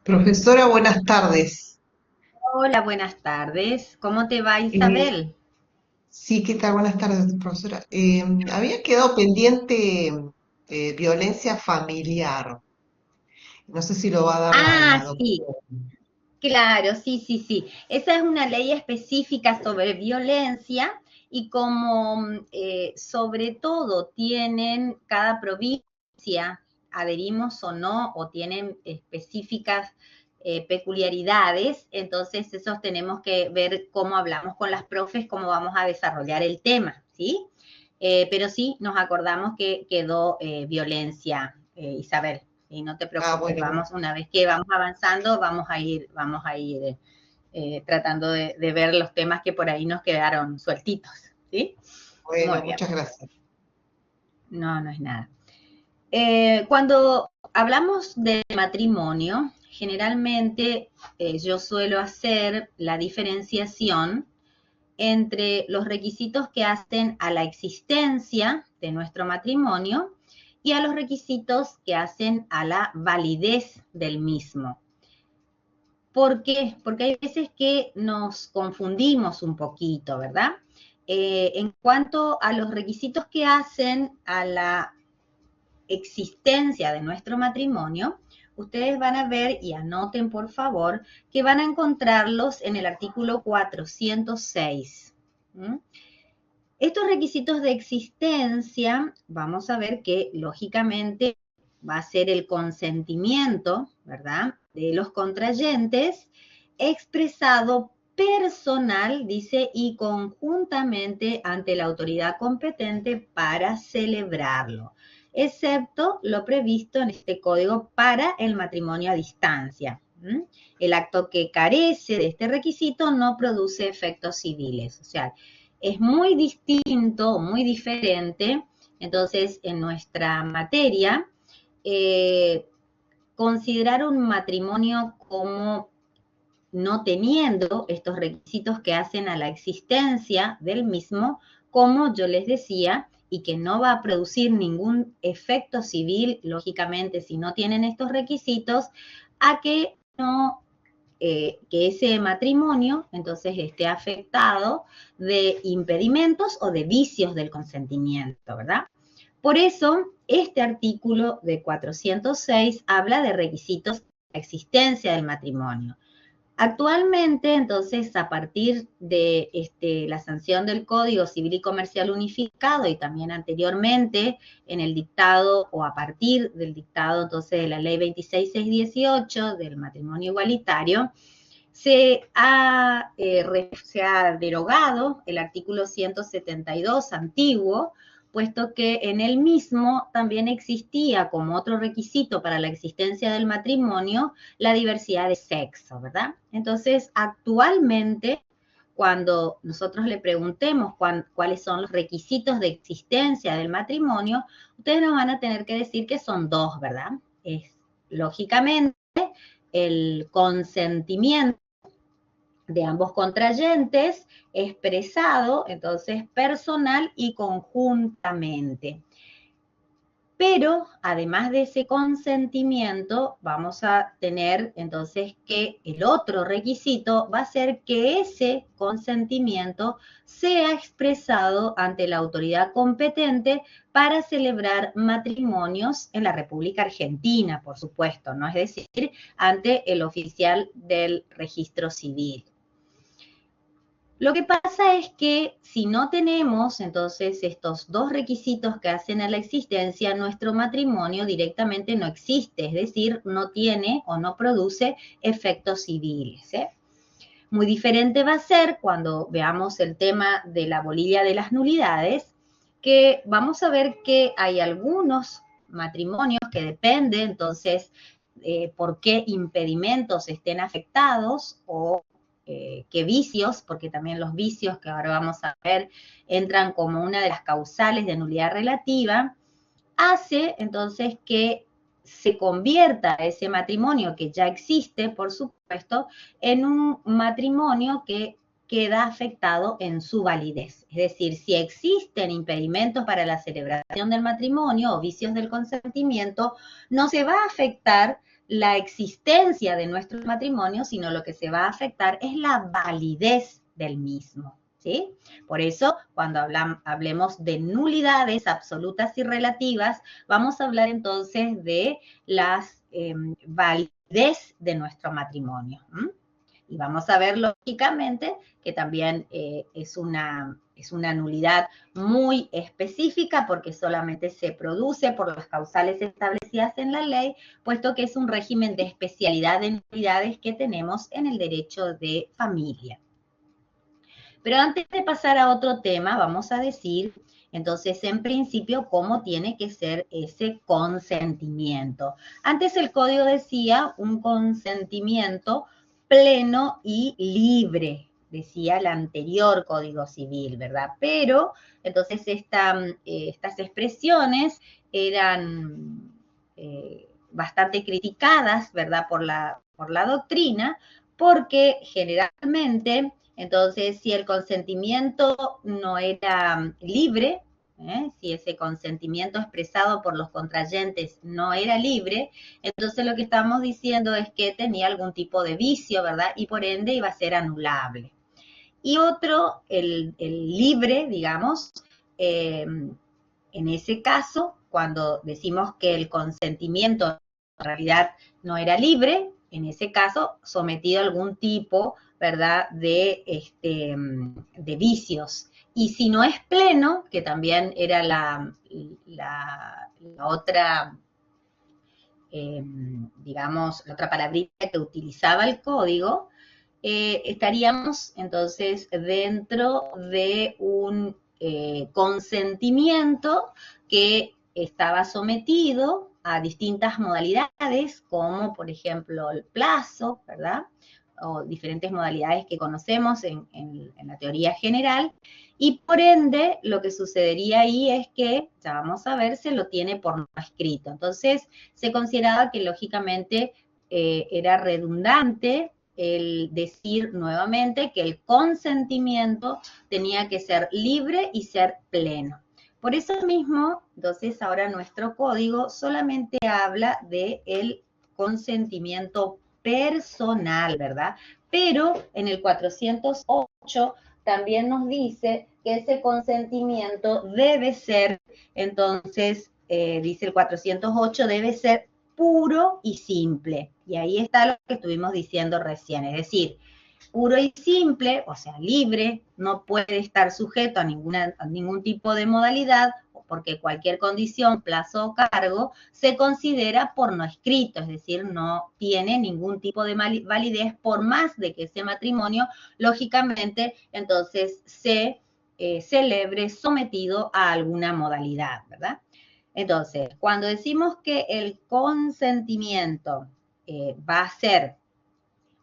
Profesora, buenas tardes. Hola, buenas tardes. ¿Cómo te va, Eh, Isabel? sí, ¿qué tal? Buenas tardes, profesora. Había quedado pendiente violencia familiar. No sé si lo va a dar la Ah, sí, doctora. claro, sí, sí, sí. Esa es una ley específica sobre violencia y como sobre todo tienen cada provincia, adherimos o no, o tienen específicas peculiaridades, entonces esos tenemos que ver cómo hablamos con las profes, cómo vamos a desarrollar el tema, ¿sí? Pero sí, nos acordamos que quedó violencia, Isabel. Y no te Ah, preocupes, bueno, vamos, una vez que vamos avanzando, vamos a ir tratando de ver los temas que por ahí nos quedaron sueltitos, ¿sí? Muy bueno, bien, muchas gracias. no, no es nada. Cuando hablamos de matrimonio, generalmente yo suelo hacer la diferenciación entre los requisitos que hacen a la existencia de nuestro matrimonio y a los requisitos que hacen a la validez del mismo. ¿Por qué? Porque hay veces que nos confundimos un poquito, ¿verdad? En cuanto a los requisitos que hacen a la existencia de nuestro matrimonio, ustedes van a ver y anoten por favor que van a encontrarlos en el artículo 406. ¿Mm? Estos requisitos de existencia, vamos a ver que lógicamente va a ser el consentimiento, ¿verdad?, de los contrayentes, expresado personal, dice, y conjuntamente ante la autoridad competente para celebrarlo, excepto lo previsto en este código para el matrimonio a distancia. El acto que carece de este requisito no produce efectos civiles, o sea, es muy distinto, muy diferente. Entonces, en nuestra materia, eh, considerar un matrimonio como no teniendo estos requisitos que hacen a la existencia del mismo, como yo les decía, y que no va a producir ningún efecto civil, lógicamente, si no tienen estos requisitos, a que no que ese matrimonio entonces esté afectado de impedimentos o de vicios del consentimiento, ¿verdad? Por eso, este artículo de 406 habla de requisitos de la existencia del matrimonio. Actualmente, entonces, a partir de la sanción del Código Civil y Comercial Unificado y también anteriormente en el dictado o a partir del dictado entonces de la Ley 26618 del matrimonio igualitario, se ha derogado el artículo 172 antiguo, puesto que en el mismo también existía como otro requisito para la existencia del matrimonio la diversidad de sexo, ¿verdad? Entonces, actualmente, cuando nosotros le preguntemos cuáles son los requisitos de existencia del matrimonio, ustedes nos van a tener que decir que son dos, ¿verdad? Es lógicamente el consentimiento de ambos contrayentes, expresado entonces personal y conjuntamente. Pero además de ese consentimiento, vamos a tener entonces que el otro requisito va a ser que ese consentimiento sea expresado ante la autoridad competente para celebrar matrimonios en la República Argentina, por supuesto, ¿no? Es decir, ante el oficial del registro civil. Lo que pasa es que si no tenemos entonces estos dos requisitos que hacen a la existencia, nuestro matrimonio directamente no existe, es decir, no tiene o no produce efectos civiles. Muy diferente va a ser cuando veamos el tema de la bolilla de las nulidades, que vamos a ver que hay algunos matrimonios que depende entonces por qué impedimentos estén afectados o qué vicios, porque también los vicios que ahora vamos a ver entran como una de las causales de nulidad relativa, hace entonces que se convierta ese matrimonio que ya existe, por supuesto, en un matrimonio que queda afectado en su validez. Es decir, si existen impedimentos para la celebración del matrimonio o vicios del consentimiento, no se va a afectar la existencia de nuestro matrimonio, sino lo que se va a afectar es la validez del mismo, ¿sí? Por eso, cuando hablemos de nulidades absolutas y relativas, vamos a hablar entonces de las validez de nuestro matrimonio. Y vamos a ver, lógicamente, que también es una nulidad muy específica porque solamente se produce por las causales establecidas en la ley, puesto que es un régimen de especialidad de nulidades que tenemos en el derecho de familia. Pero antes de pasar a otro tema, vamos a decir, entonces, en principio, cómo tiene que ser ese consentimiento. Antes el código decía un consentimiento pleno y libre, decía el anterior Código Civil, ¿verdad? Pero, entonces, estas expresiones eran bastante criticadas, ¿verdad? Por la doctrina, porque generalmente, entonces, si el consentimiento no era libre, si ese consentimiento expresado por los contrayentes no era libre, entonces lo que estamos diciendo es que tenía algún tipo de vicio, ¿verdad? Y por ende iba a ser anulable. Y otro, el libre, digamos, en ese caso, cuando decimos que el consentimiento en realidad no era libre, en ese caso sometido a algún tipo, ¿verdad?, de vicios. Y si no es pleno, que también era la otra, digamos, la otra palabrita que utilizaba el código, estaríamos entonces dentro de un consentimiento que estaba sometido a distintas modalidades, como por ejemplo el plazo, ¿verdad? O diferentes modalidades que conocemos en la teoría general, y por ende lo que sucedería ahí es que, ya vamos a ver, se lo tiene por no escrito. Entonces se consideraba que lógicamente era redundante el decir nuevamente que el consentimiento tenía que ser libre y ser pleno. Por eso mismo, entonces ahora nuestro código solamente habla del consentimiento personal, ¿verdad? Pero en el 408 también nos dice que ese consentimiento debe ser, entonces, dice el 408, debe ser puro y simple. Y ahí está lo que estuvimos diciendo recién, es decir, puro y simple, o sea, libre, no puede estar sujeto a ningún tipo de modalidad, porque cualquier condición, plazo o cargo se considera por no escrito, es decir, no tiene ningún tipo de validez, por más de que ese matrimonio, lógicamente, entonces se celebre sometido a alguna modalidad, ¿verdad? Entonces, cuando decimos que el consentimiento va a ser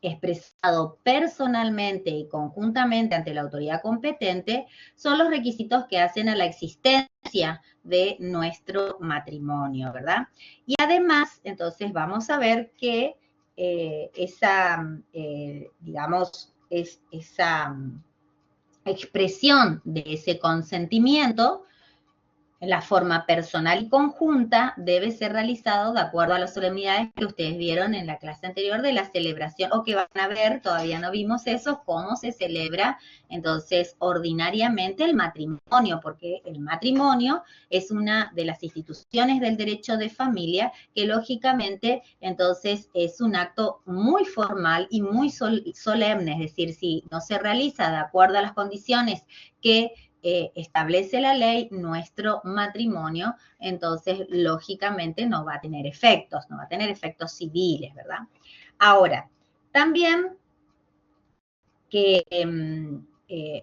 expresado personalmente y conjuntamente ante la autoridad competente, son los requisitos que hacen a la existencia de nuestro matrimonio, ¿verdad? Y además, entonces vamos a ver que digamos, esa expresión de ese consentimiento, la forma personal y conjunta debe ser realizado de acuerdo a las solemnidades que ustedes vieron en la clase anterior de la celebración, o que van a ver, todavía no vimos eso, cómo se celebra entonces ordinariamente el matrimonio, porque el matrimonio es una de las instituciones del derecho de familia que lógicamente entonces es un acto muy formal y muy solemne, es decir, si no se realiza de acuerdo a las condiciones que establece la ley, nuestro matrimonio, entonces lógicamente no va a tener efectos civiles, ¿verdad? Ahora, también que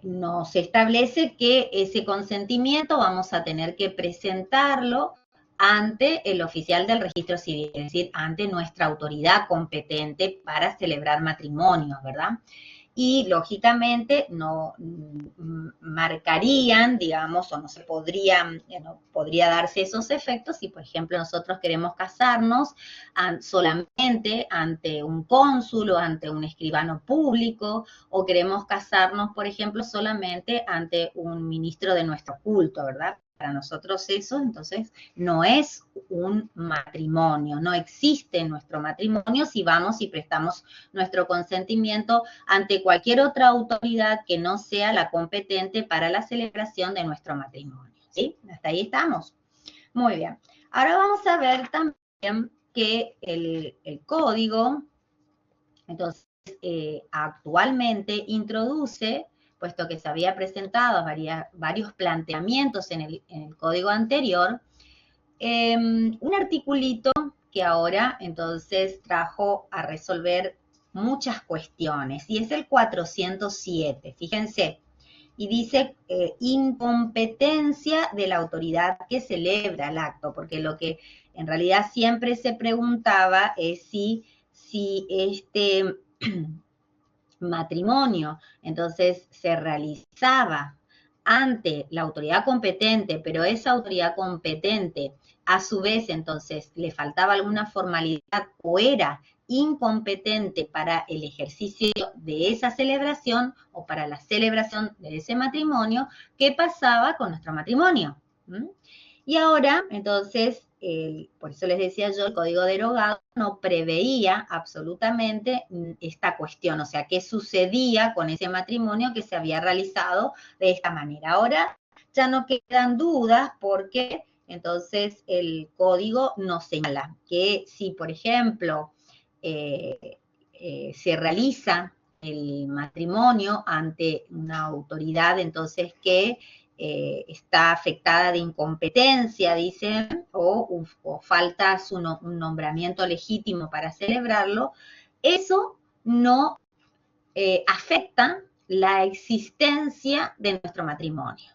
nos establece que ese consentimiento vamos a tener que presentarlo ante el oficial del registro civil, es decir, ante nuestra autoridad competente para celebrar matrimonios, ¿verdad? Y lógicamente no marcarían, digamos, o no se podrían, no podría darse esos efectos si, por ejemplo, nosotros queremos casarnos solamente ante un cónsul o ante un escribano público, o queremos casarnos, por ejemplo, solamente ante un ministro de nuestro culto, ¿verdad? para nosotros eso, entonces, no es un matrimonio, no existe nuestro matrimonio si vamos y prestamos nuestro consentimiento ante cualquier otra autoridad que no sea la competente para la celebración de nuestro matrimonio, ¿sí? Hasta ahí estamos. Muy bien. Ahora vamos a ver también que el código, entonces, actualmente introduce, puesto que se había presentado varios planteamientos en el código anterior, un articulito que ahora entonces trajo a resolver muchas cuestiones, y es el 407, fíjense, y dice incompetencia de la autoridad que celebra el acto, porque lo que en realidad siempre se preguntaba es si este matrimonio entonces se realizaba ante la autoridad competente, pero esa autoridad competente a su vez entonces le faltaba alguna formalidad o era incompetente para el ejercicio de esa celebración o para la celebración de ese matrimonio, ¿qué pasaba con nuestro matrimonio? Y ahora, entonces, por eso les decía yo, el código derogado no preveía absolutamente esta cuestión, o sea, qué sucedía con ese matrimonio que se había realizado de esta manera. Ahora ya no quedan dudas porque entonces el código nos señala que si, por ejemplo, se realiza el matrimonio ante una autoridad, entonces que está afectada de incompetencia, dicen, o falta un nombramiento legítimo para celebrarlo, eso no afecta la existencia de nuestro matrimonio.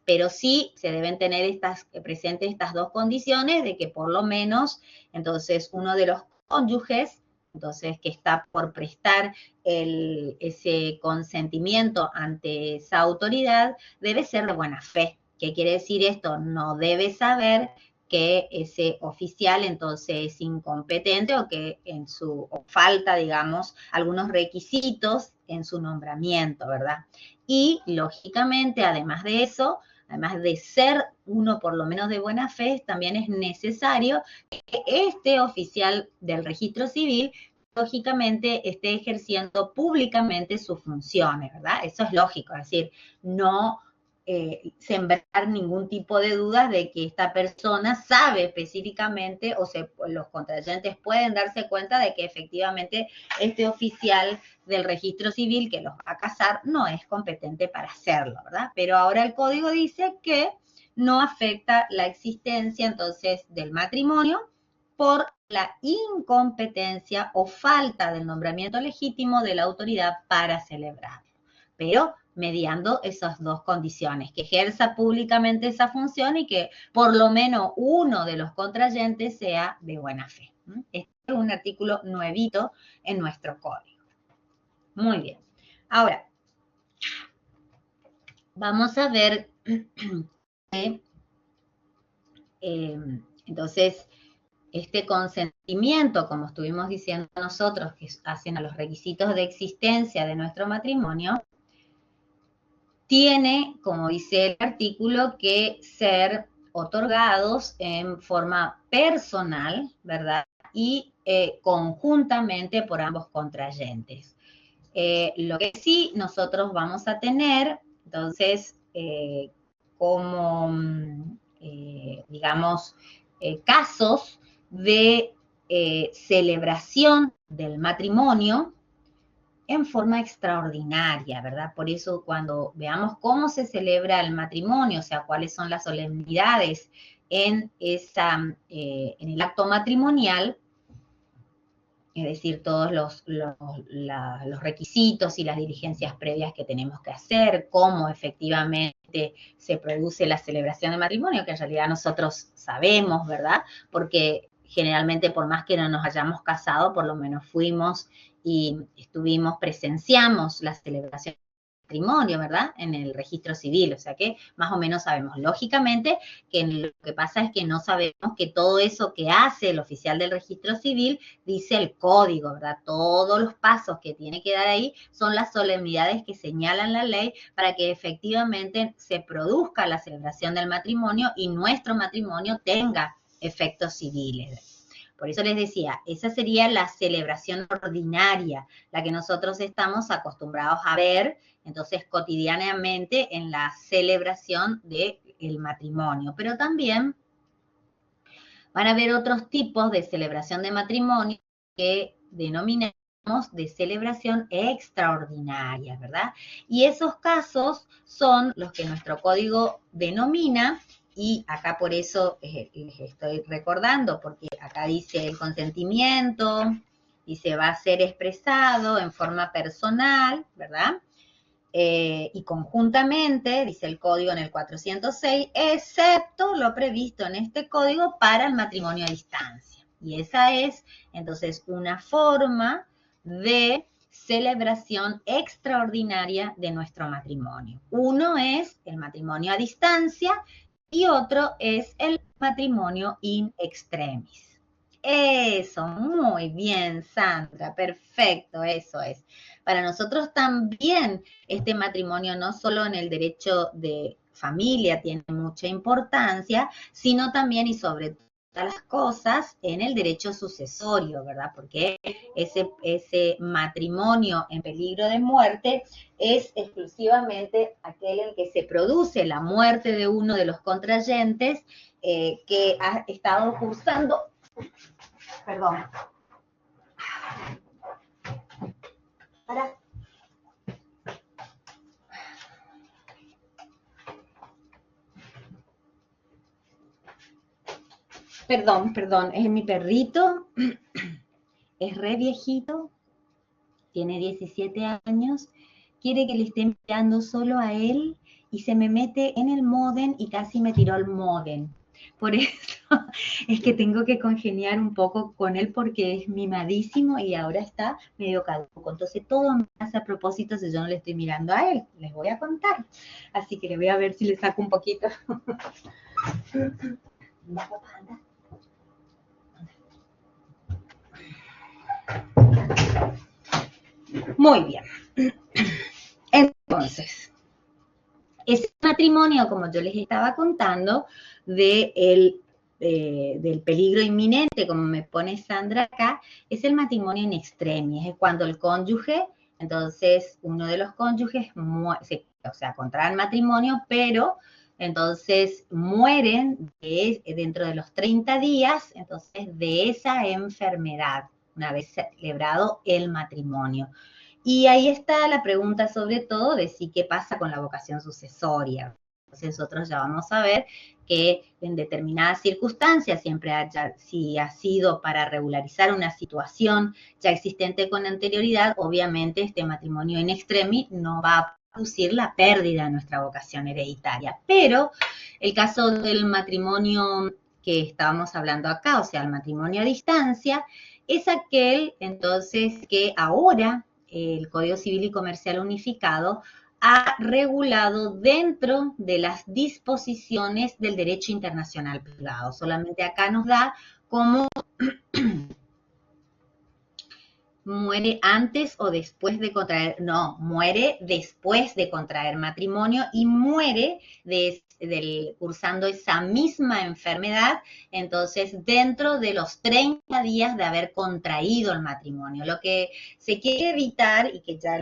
Pero sí se deben tener presentes estas dos condiciones de que por lo menos entonces uno de los cónyuges, entonces que está por prestar ese consentimiento ante esa autoridad, debe ser de buena fe. ¿Qué quiere decir esto? No debe saber que ese oficial entonces es incompetente o que o falta, digamos, algunos requisitos en su nombramiento, ¿verdad? Y lógicamente, además de eso, además de ser uno por lo menos de buena fe, también es necesario que este oficial del registro civil lógicamente esté ejerciendo públicamente sus funciones, ¿verdad? Eso es lógico, es decir, no sembrar ningún tipo de dudas de que esta persona sabe específicamente o los contrayentes pueden darse cuenta de que efectivamente este oficial del registro civil que los va a casar no es competente para hacerlo, ¿verdad? Pero ahora el código dice que no afecta la existencia entonces del matrimonio por la incompetencia o falta del nombramiento legítimo de la autoridad para celebrarlo. Pero mediando esas dos condiciones, que ejerza públicamente esa función y que por lo menos uno de los contrayentes sea de buena fe. Este es un artículo nuevito en nuestro código. Muy bien. Ahora, vamos a ver entonces este consentimiento, como estuvimos diciendo nosotros, que hacen a los requisitos de existencia de nuestro matrimonio, tiene, como dice el artículo, que ser otorgados en forma personal, ¿verdad? Y conjuntamente por ambos contrayentes. Lo que sí nosotros vamos a tener, entonces, como, digamos, casos de celebración del matrimonio en forma extraordinaria, ¿verdad? Por eso cuando veamos cómo se celebra el matrimonio, o sea, cuáles son las solemnidades en el acto matrimonial, es decir, todos los requisitos y las diligencias previas que tenemos que hacer, cómo efectivamente se produce la celebración de matrimonio, que en realidad nosotros sabemos, ¿verdad? Porque generalmente por más que no nos hayamos casado, por lo menos fuimos y presenciamos la celebración matrimonio, ¿verdad? En el registro civil, o sea que más o menos sabemos. Lógicamente que lo que pasa es que no sabemos que todo eso que hace el oficial del registro civil dice el código, ¿verdad? Todos los pasos que tiene que dar ahí son las solemnidades que señalan la ley para que efectivamente se produzca la celebración del matrimonio y nuestro matrimonio tenga efectos civiles. Por eso les decía, esa sería la celebración ordinaria, la que nosotros estamos acostumbrados a ver, entonces cotidianamente en la celebración del matrimonio. Pero también van a haber otros tipos de celebración de matrimonio que denominamos de celebración extraordinaria, ¿verdad? Y esos casos son los que nuestro código denomina, y acá por eso les estoy recordando, porque acá dice el consentimiento, dice va a ser expresado en forma personal, ¿verdad? Y conjuntamente, dice el código en el 406, excepto lo previsto en este código para el matrimonio a distancia. Y esa es, entonces, una forma de celebración extraordinaria de nuestro matrimonio. Uno es el matrimonio a distancia y otro es el matrimonio in extremis. Eso, muy bien, Sandra, perfecto, eso es. Para nosotros también este matrimonio no solo en el derecho de familia tiene mucha importancia, sino también y sobre todas las cosas en el derecho sucesorio, ¿verdad? Porque ese matrimonio en peligro de muerte es exclusivamente aquel en que se produce la muerte de uno de los contrayentes que ha estado cursando, perdón, para. Perdón, es mi perrito, es re viejito, tiene 17 años, quiere que le esté mirando solo a él y se me mete en el módem y casi me tiró el módem. Por eso es que tengo que congeniar un poco con él porque es mimadísimo y ahora está medio caduco. Entonces todo me hace a propósito si yo no le estoy mirando a él. Les voy a contar. Así que le voy a ver si le saco un poquito. Muy bien. Entonces, ese matrimonio, como yo les estaba contando, del peligro inminente, como me pone Sandra acá, es el matrimonio in extremis, es cuando el cónyuge, entonces uno de los cónyuges, o sea, contraen matrimonio, pero entonces mueren dentro de los 30 días, entonces de esa enfermedad, una vez celebrado el matrimonio. Y ahí está la pregunta sobre todo de si qué pasa con la vocación sucesoria. Entonces nosotros ya vamos a ver que en determinadas circunstancias, siempre si ha sido para regularizar una situación ya existente con anterioridad, obviamente este matrimonio in extremis no va a producir la pérdida de nuestra vocación hereditaria. Pero el caso del matrimonio que estábamos hablando acá, o sea, el matrimonio a distancia, es aquel entonces que ahora el Código Civil y Comercial Unificado ha regulado dentro de las disposiciones del derecho internacional privado. Solamente acá nos da como muere antes o después de contraer, no, muere después de contraer matrimonio y muere cursando esa misma enfermedad, entonces dentro de los 30 días de haber contraído el matrimonio. Lo que se quiere evitar, y que ya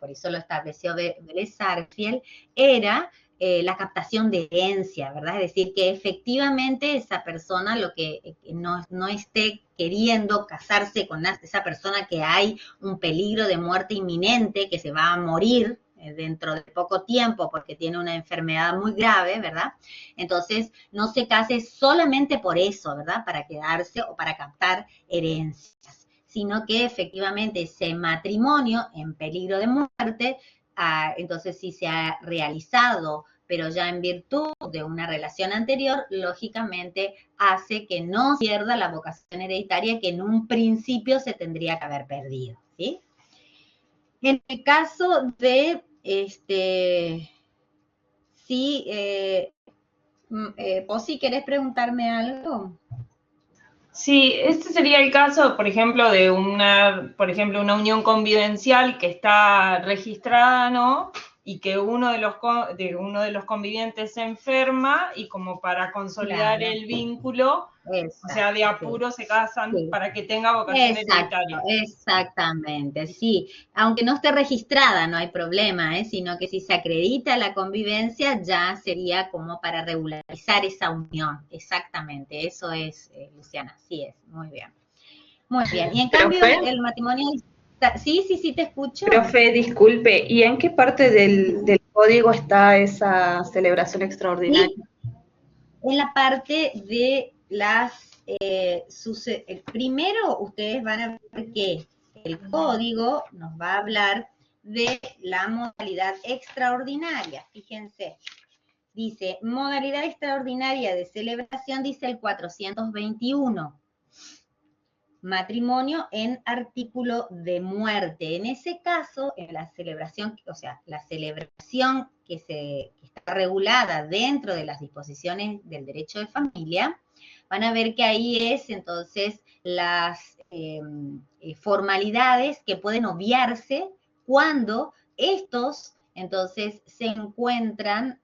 por eso lo estableció Vélez Sarsfield, era la captación de herencia, ¿verdad? Es decir, que efectivamente esa persona lo que no esté queriendo casarse con esa persona que hay un peligro de muerte inminente, que se va a morir dentro de poco tiempo porque tiene una enfermedad muy grave, ¿verdad? Entonces, no se case solamente por eso, ¿verdad? Para quedarse o para captar herencias, sino que efectivamente ese matrimonio en peligro de muerte, entonces si se ha realizado, pero ya en virtud de una relación anterior, lógicamente hace que no pierda la vocación hereditaria que en un principio se tendría que haber perdido, ¿sí? En el caso de Sí, Posi, ¿querés preguntarme algo? Sí, este sería el caso, por ejemplo, de una unión convivencial que está registrada, ¿no? Y que uno de los convivientes se enferma y como para consolidar Claro, el vínculo, o sea, de exacto, sí. apuro se casan Sí. para que tenga vocación Exacto, hereditaria. exactamente, sí. Aunque no esté registrada, no hay problema, ¿eh? Sino que si se acredita la convivencia, ya sería como para regularizar esa unión. Exactamente, eso es, Luciana, así es. Muy bien. Muy bien. Y en cambio, Profe, el matrimonio... Sí, sí, sí, te escucho. profe, disculpe, ¿y en qué parte del código está esa celebración extraordinaria? Sí, en la parte de las... primero, ustedes van a ver que el código nos va a hablar de la modalidad extraordinaria. Fíjense, dice, modalidad extraordinaria de celebración, dice el 421. Matrimonio en artículo de muerte. En ese caso, en la celebración, o sea, la celebración que está regulada dentro de las disposiciones del derecho de familia, van a ver que ahí es entonces las formalidades que pueden obviarse cuando estos entonces se encuentran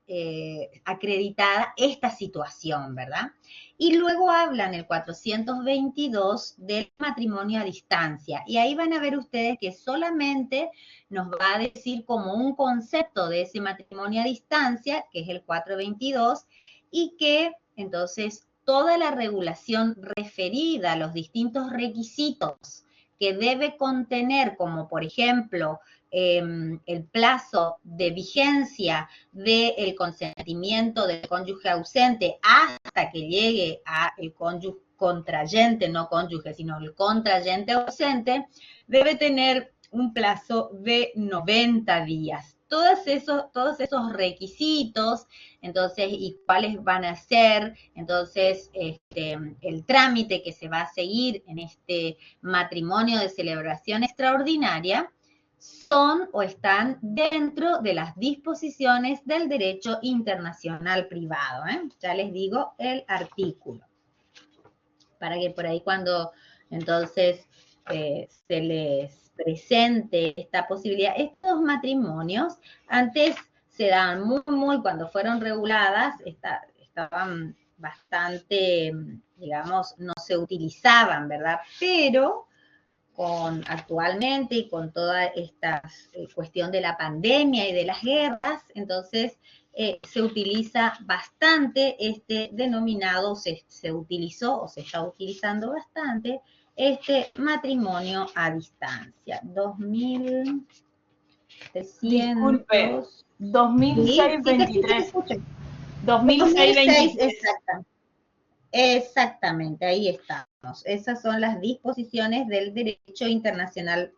acreditada esta situación, ¿verdad? Y luego hablan el 422 del matrimonio a distancia. Y ahí van a ver ustedes que solamente nos va a decir como un concepto de ese matrimonio a distancia, que es el 422, y que entonces toda la regulación referida a los distintos requisitos que debe contener, como por ejemplo el plazo de vigencia del consentimiento del cónyuge ausente hasta que llegue a el cónyuge contrayente, no cónyuge, sino el contrayente ausente, debe tener un plazo de 90 días. Todos esos requisitos, entonces, y cuáles van a ser, entonces, el trámite que se va a seguir en este matrimonio de celebración extraordinaria, son o están dentro de las disposiciones del derecho internacional privado. Ya les digo el artículo, para que por ahí cuando entonces se les presente esta posibilidad. Estos matrimonios antes se daban cuando fueron reguladas, estaban bastante, digamos, no se utilizaban, ¿verdad? Pero actualmente y con toda esta cuestión de la pandemia y de las guerras, entonces se utiliza bastante este denominado, se utilizó o se está utilizando bastante este matrimonio a distancia. Disculpe, 2300. Sí, sí te escucho, te 2006-23. escucho. 2006, 2006-23. exactamente. Exactamente, ahí estamos. Esas son las disposiciones del derecho internacional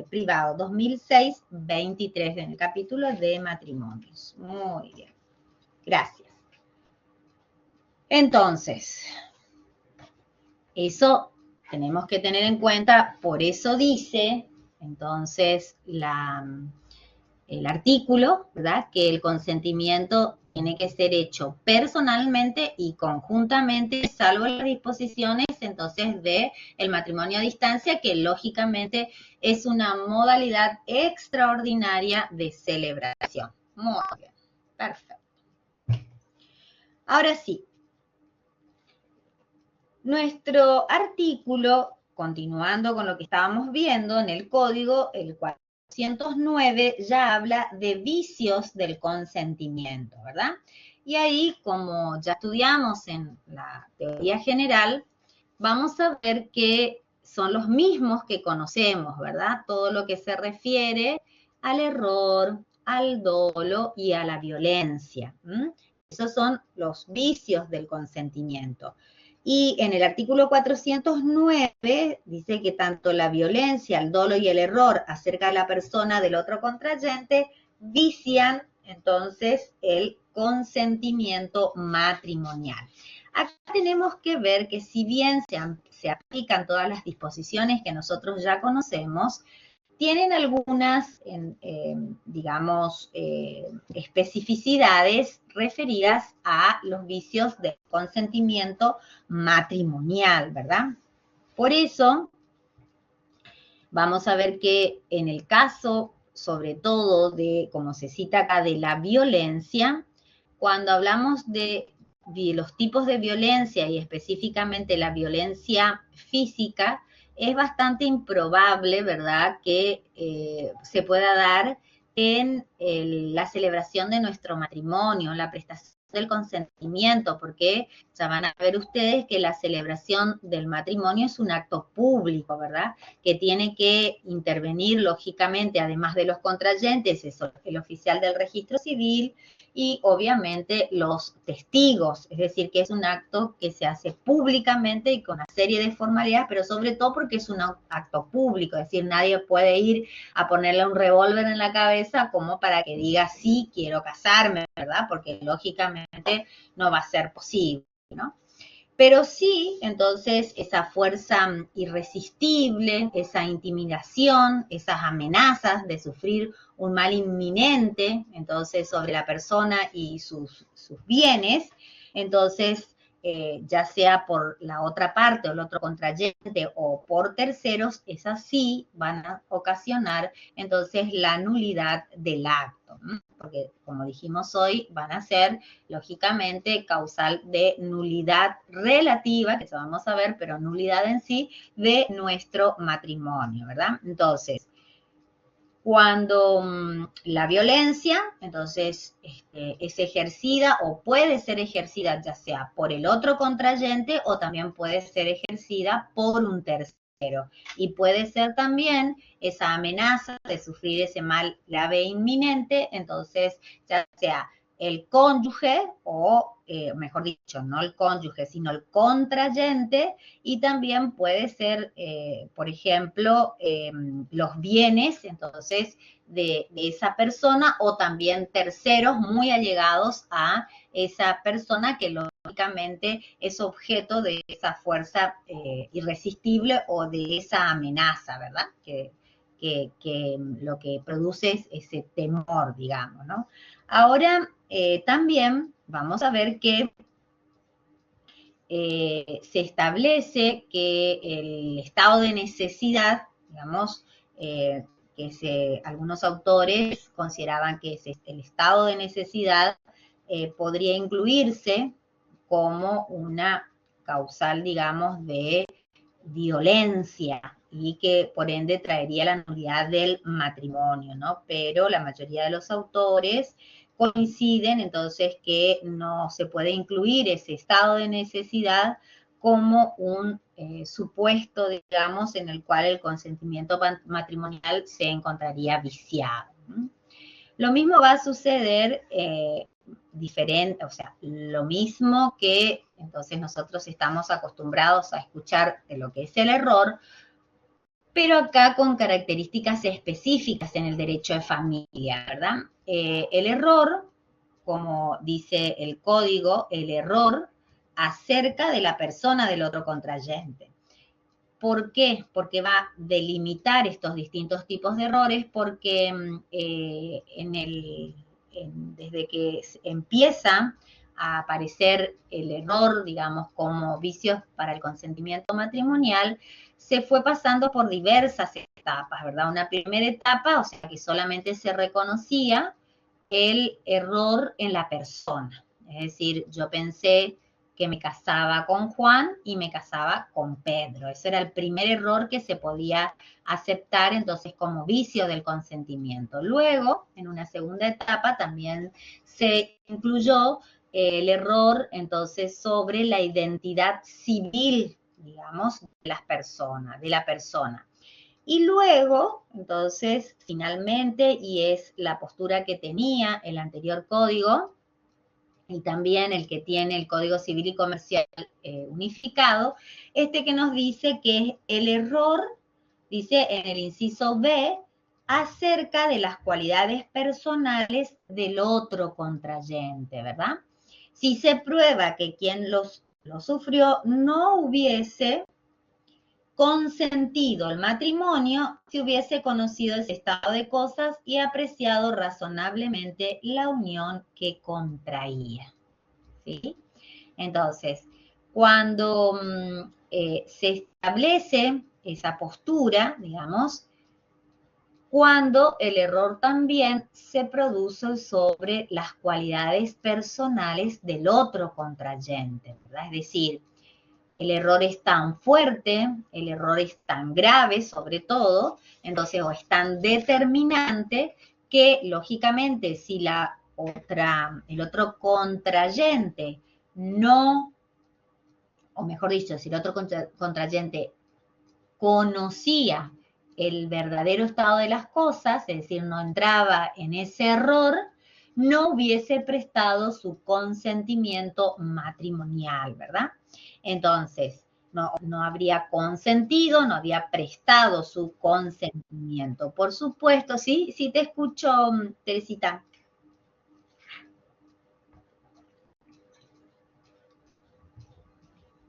privado, 2006-23, en el capítulo de matrimonios. Muy bien, gracias. Entonces, eso tenemos que tener en cuenta, por eso dice, entonces, el artículo, ¿verdad? Que el consentimiento tiene que ser hecho personalmente y conjuntamente, salvo las disposiciones entonces de el matrimonio a distancia, que lógicamente es una modalidad extraordinaria de celebración. Muy bien, perfecto. Ahora sí, nuestro artículo, continuando con lo que estábamos viendo en el código, el 409 ya habla de vicios del consentimiento, ¿verdad? Y ahí, como ya estudiamos en la teoría general, vamos a ver que son los mismos que conocemos, ¿verdad? Todo lo que se refiere al error, al dolo y a la violencia. Esos son los vicios del consentimiento. Y en el artículo 409 dice que tanto la violencia, el dolo y el error acerca de la persona del otro contrayente vician entonces el consentimiento matrimonial. Acá tenemos que ver que si bien se aplican todas las disposiciones que nosotros ya conocemos, tienen algunas, digamos, especificidades referidas a los vicios del consentimiento matrimonial, ¿verdad? Por eso, vamos a ver que en el caso, sobre todo de, como se cita acá, de la violencia, cuando hablamos de los tipos de violencia y específicamente la violencia física, es bastante improbable, ¿verdad?, que se pueda dar en la celebración de nuestro matrimonio, la prestación del consentimiento, porque ya van a ver ustedes que la celebración del matrimonio es un acto público, ¿verdad?, que tiene que intervenir, lógicamente, además de los contrayentes, eso, el oficial del registro civil, y obviamente los testigos, es decir, que es un acto que se hace públicamente y con una serie de formalidades, pero sobre todo porque es un acto público, es decir, nadie puede ir a ponerle un revólver en la cabeza como para que diga sí, quiero casarme, ¿verdad? Porque lógicamente no va a ser posible, ¿no? Pero sí, entonces, esa fuerza irresistible, esa intimidación, esas amenazas de sufrir un mal inminente, entonces, sobre la persona y sus bienes, entonces, ya sea por la otra parte o el otro contrayente o por terceros, esas sí van a ocasionar, entonces, la nulidad del acto, ¿no? Porque, como dijimos hoy, van a ser lógicamente causal de nulidad relativa, que eso vamos a ver, pero nulidad en sí, de nuestro matrimonio, ¿verdad? Entonces, cuando la violencia, entonces, es ejercida o puede ser ejercida ya sea por el otro contrayente o también puede ser ejercida por un tercero. Y puede ser también esa amenaza de sufrir ese mal grave e inminente, entonces, ya sea el cónyuge o, mejor dicho, no el cónyuge, sino el contrayente, y también puede ser, por ejemplo, los bienes, entonces, de esa persona o también terceros muy allegados a esa persona que lógicamente es objeto de esa fuerza irresistible o de esa amenaza, ¿verdad? Que lo que produce es ese temor, digamos, ¿no? Ahora, también vamos a ver que se establece que el estado de necesidad, digamos, algunos autores consideraban que el estado de necesidad podría incluirse como una causal, digamos, de violencia y que por ende traería la nulidad del matrimonio, ¿no? Pero la mayoría de los autores coinciden entonces que no se puede incluir ese estado de necesidad como un supuesto, digamos, en el cual el consentimiento matrimonial se encontraría viciado. Lo mismo va a suceder diferente, o sea, lo mismo que entonces nosotros estamos acostumbrados a escuchar de lo que es el error, pero acá con características específicas en el derecho de familia, ¿verdad? El error, como dice el código, el error acerca de la persona del otro contrayente. ¿Por qué? Porque va a delimitar estos distintos tipos de errores, porque desde que empieza a aparecer el error, digamos, como vicios para el consentimiento matrimonial, se fue pasando por diversas etapas, ¿verdad? Una primera etapa, o sea, que solamente se reconocía el error en la persona. Es decir, yo pensé que me casaba con Juan y me casaba con Pedro. Ese era el primer error que se podía aceptar entonces como vicio del consentimiento. Luego, en una segunda etapa, también se incluyó el error entonces sobre la identidad civil, digamos, de las personas, de la persona. Y luego, entonces, finalmente, y es la postura que tenía el anterior código, y también el que tiene el Código Civil y Comercial unificado, que nos dice que el error, dice en el inciso B, acerca de las cualidades personales del otro contrayente, ¿verdad? Si se prueba que quien lo sufrió no hubiese consentido el matrimonio si hubiese conocido ese estado de cosas y apreciado razonablemente la unión que contraía. ¿Sí? Entonces, cuando se establece esa postura, digamos, cuando el error también se produce sobre las cualidades personales del otro contrayente, ¿verdad? Es decir, el error es tan fuerte, el error es tan grave sobre todo, entonces o es tan determinante que lógicamente si el otro contrayente no, o mejor dicho, si el otro contrayente conocía el verdadero estado de las cosas, es decir, no entraba en ese error, no hubiese prestado su consentimiento matrimonial, ¿verdad? Entonces, no habría consentido, no habría prestado su consentimiento. Por supuesto, sí, sí te escucho, Teresita.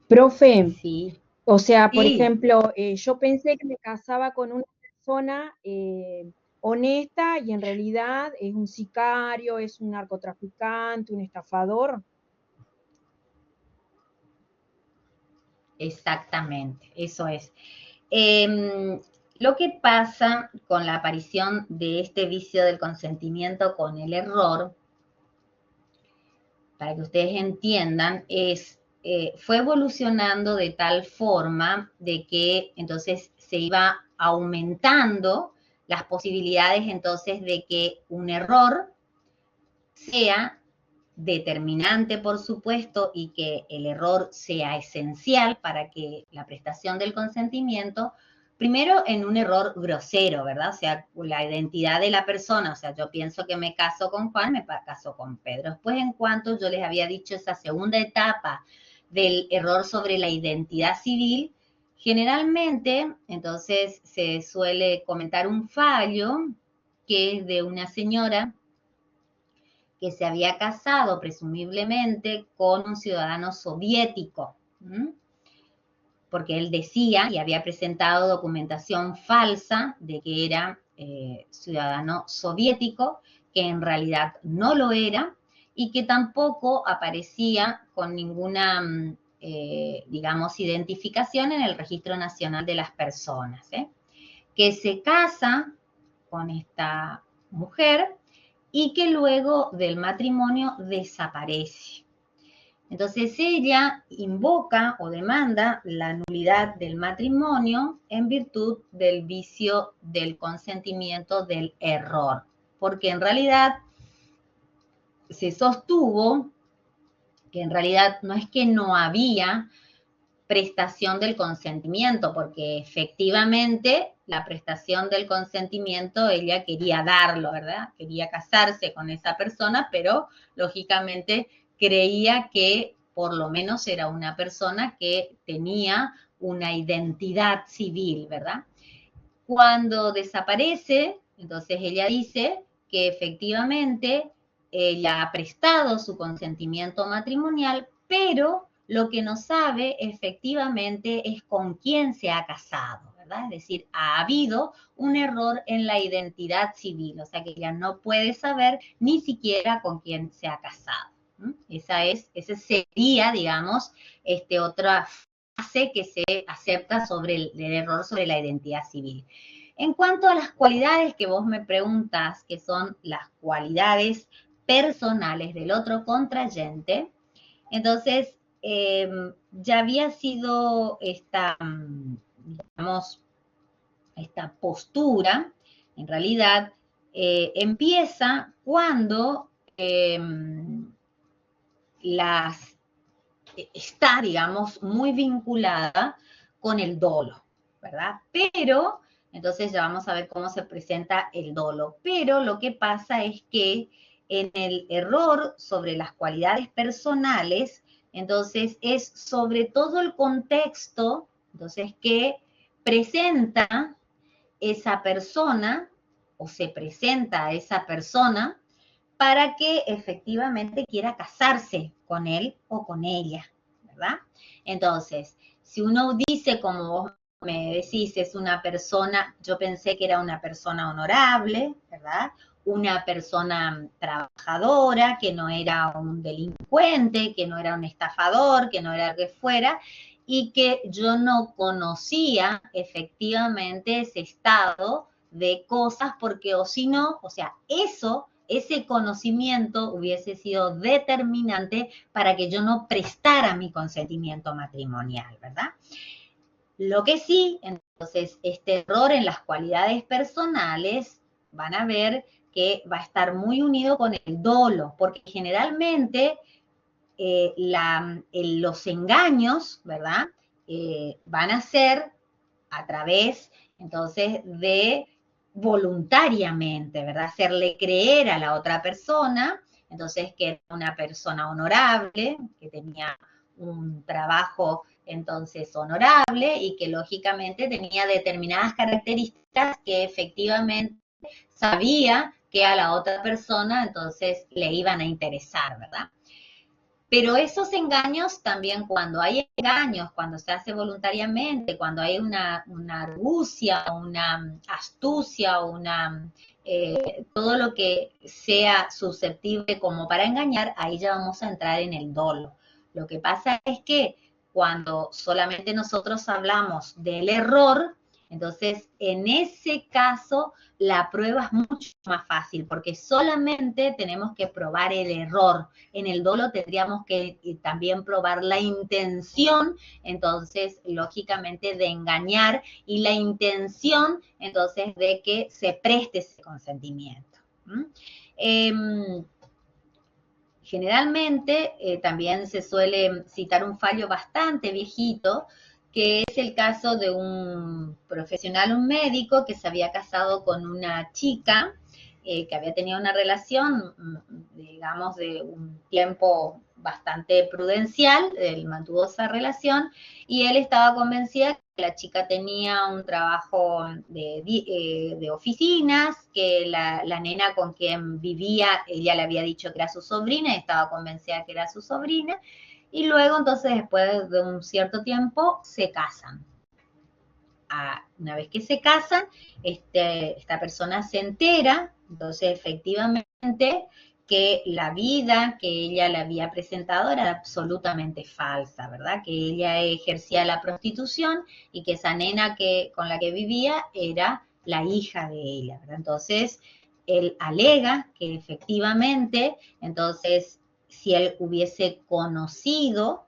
Profe, Sí, o sea, por sí, ejemplo, yo pensé que me casaba con una persona honesta y en realidad es un sicario, es un narcotraficante, un estafador. exactamente, eso es. Lo que pasa con la aparición de este vicio del consentimiento con el error, para que ustedes entiendan, fue evolucionando de tal forma de que entonces se iba aumentando las posibilidades entonces de que un error sea determinante, por supuesto, y que el error sea esencial para que la prestación del consentimiento, primero en un error grosero, ¿verdad? O sea, la identidad de la persona, o sea, yo pienso que me caso con Juan, me caso con Pedro. Después, en cuanto yo les había dicho esa segunda etapa del error sobre la identidad civil, generalmente, entonces, se suele comentar un fallo que es de una señora que se había casado presumiblemente con un ciudadano soviético, porque él decía y había presentado documentación falsa de que era ciudadano soviético, que en realidad no lo era y que tampoco aparecía con ninguna, digamos, identificación en el Registro Nacional de las Personas, que se casa con esta mujer y que luego del matrimonio desaparece. Entonces ella invoca o demanda la nulidad del matrimonio en virtud del vicio del consentimiento del error, porque en realidad se sostuvo que en realidad no es que no había prestación del consentimiento, porque efectivamente la prestación del consentimiento ella quería darlo, ¿verdad? Quería casarse con esa persona, pero lógicamente creía que por lo menos era una persona que tenía una identidad civil, ¿verdad? Cuando desaparece, entonces ella dice que efectivamente ella ha prestado su consentimiento matrimonial, pero lo que no sabe efectivamente es con quién se ha casado, ¿verdad? Es decir, ha habido un error en la identidad civil, o sea que ella no puede saber ni siquiera con quién se ha casado. Ese sería, digamos, otra fase que se acepta sobre el error sobre la identidad civil. En cuanto a las cualidades que vos me preguntas, que son las cualidades personales del otro contrayente, entonces ya había sido digamos, esta postura, en realidad, empieza cuando está, digamos, muy vinculada con el dolo, ¿verdad? Pero, entonces ya vamos a ver cómo se presenta el dolo. Pero lo que pasa es que en el error sobre las cualidades personales, entonces es sobre todo el contexto, entonces que presenta esa persona o se presenta a esa persona para que efectivamente quiera casarse con él o con ella, ¿verdad? Entonces, si uno dice, como vos me decís es una persona, yo pensé que era una persona honorable, ¿verdad? Una persona trabajadora, que no era un delincuente, que no era un estafador, que no era que fuera, y que yo no conocía efectivamente ese estado de cosas, porque o si no, o sea, ese conocimiento hubiese sido determinante para que yo no prestara mi consentimiento matrimonial, ¿verdad? Lo que sí, entonces, este error en las cualidades personales van a ver que va a estar muy unido con el dolo, porque generalmente los engaños, ¿verdad? Van a ser a través, entonces, de voluntariamente, ¿verdad? Hacerle creer a la otra persona, entonces, que era una persona honorable, que tenía un trabajo, entonces, honorable y que lógicamente tenía determinadas características que efectivamente sabía que a la otra persona, entonces, le iban a interesar, ¿verdad? Pero esos engaños también, cuando hay engaños, cuando se hace voluntariamente, cuando hay una argucia, una astucia, todo lo que sea susceptible como para engañar, ahí ya vamos a entrar en el dolo. Lo que pasa es que cuando solamente nosotros hablamos del error, entonces en ese caso la prueba es mucho más fácil porque solamente tenemos que probar el error. En el dolo tendríamos que también probar la intención, entonces, lógicamente, de engañar y la intención, entonces, de que se preste ese consentimiento. Generalmente, también se suele citar un fallo bastante viejito, que es el caso de un profesional, un médico, que se había casado con una chica, que había tenido una relación, digamos, de un tiempo bastante prudencial, él mantuvo esa relación, y él estaba convencida que la chica tenía un trabajo de oficinas, que la nena con quien vivía, ella le había dicho que era su sobrina, y estaba convencida que era su sobrina, y luego entonces después de un cierto tiempo se casan. Una vez que se casan, esta persona se entera, entonces efectivamente que la vida que ella le había presentado era absolutamente falsa, ¿verdad? Que ella ejercía la prostitución y que esa nena con la que vivía era la hija de ella, ¿verdad? Entonces, él alega que efectivamente, entonces, si él hubiese conocido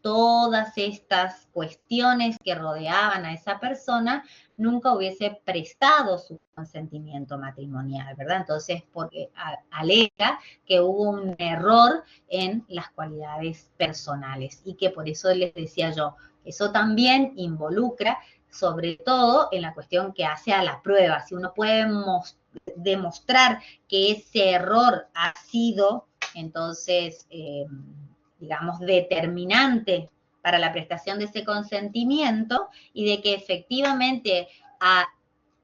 todas estas cuestiones que rodeaban a esa persona, nunca hubiese prestado su consentimiento matrimonial, ¿verdad? Entonces, porque alega que hubo un error en las cualidades personales y que por eso les decía yo, eso también involucra, sobre todo en la cuestión que hace a la prueba. Si uno puede demostrar que ese error ha sido, entonces, digamos, determinante para la prestación de ese consentimiento y de que efectivamente ha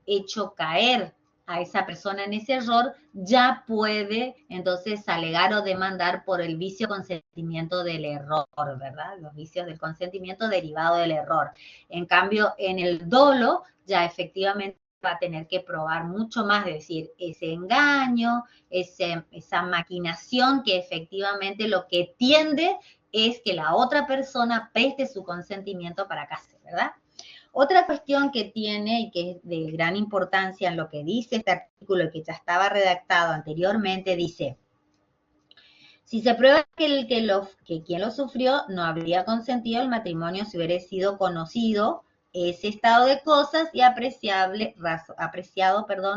hecho caer a esa persona en ese error, ya puede entonces alegar o demandar por el vicio consentimiento del error, ¿verdad? Los vicios del consentimiento derivado del error. En cambio, en el dolo, ya efectivamente va a tener que probar mucho más, de decir, ese engaño, esa maquinación que efectivamente lo que tiende es que la otra persona preste su consentimiento para casarse, ¿verdad? Otra cuestión que tiene y que es de gran importancia en lo que dice este artículo que ya estaba redactado anteriormente, dice, si se prueba que quien lo sufrió no habría consentido el matrimonio si hubiera sido conocido ese estado de cosas y apreciado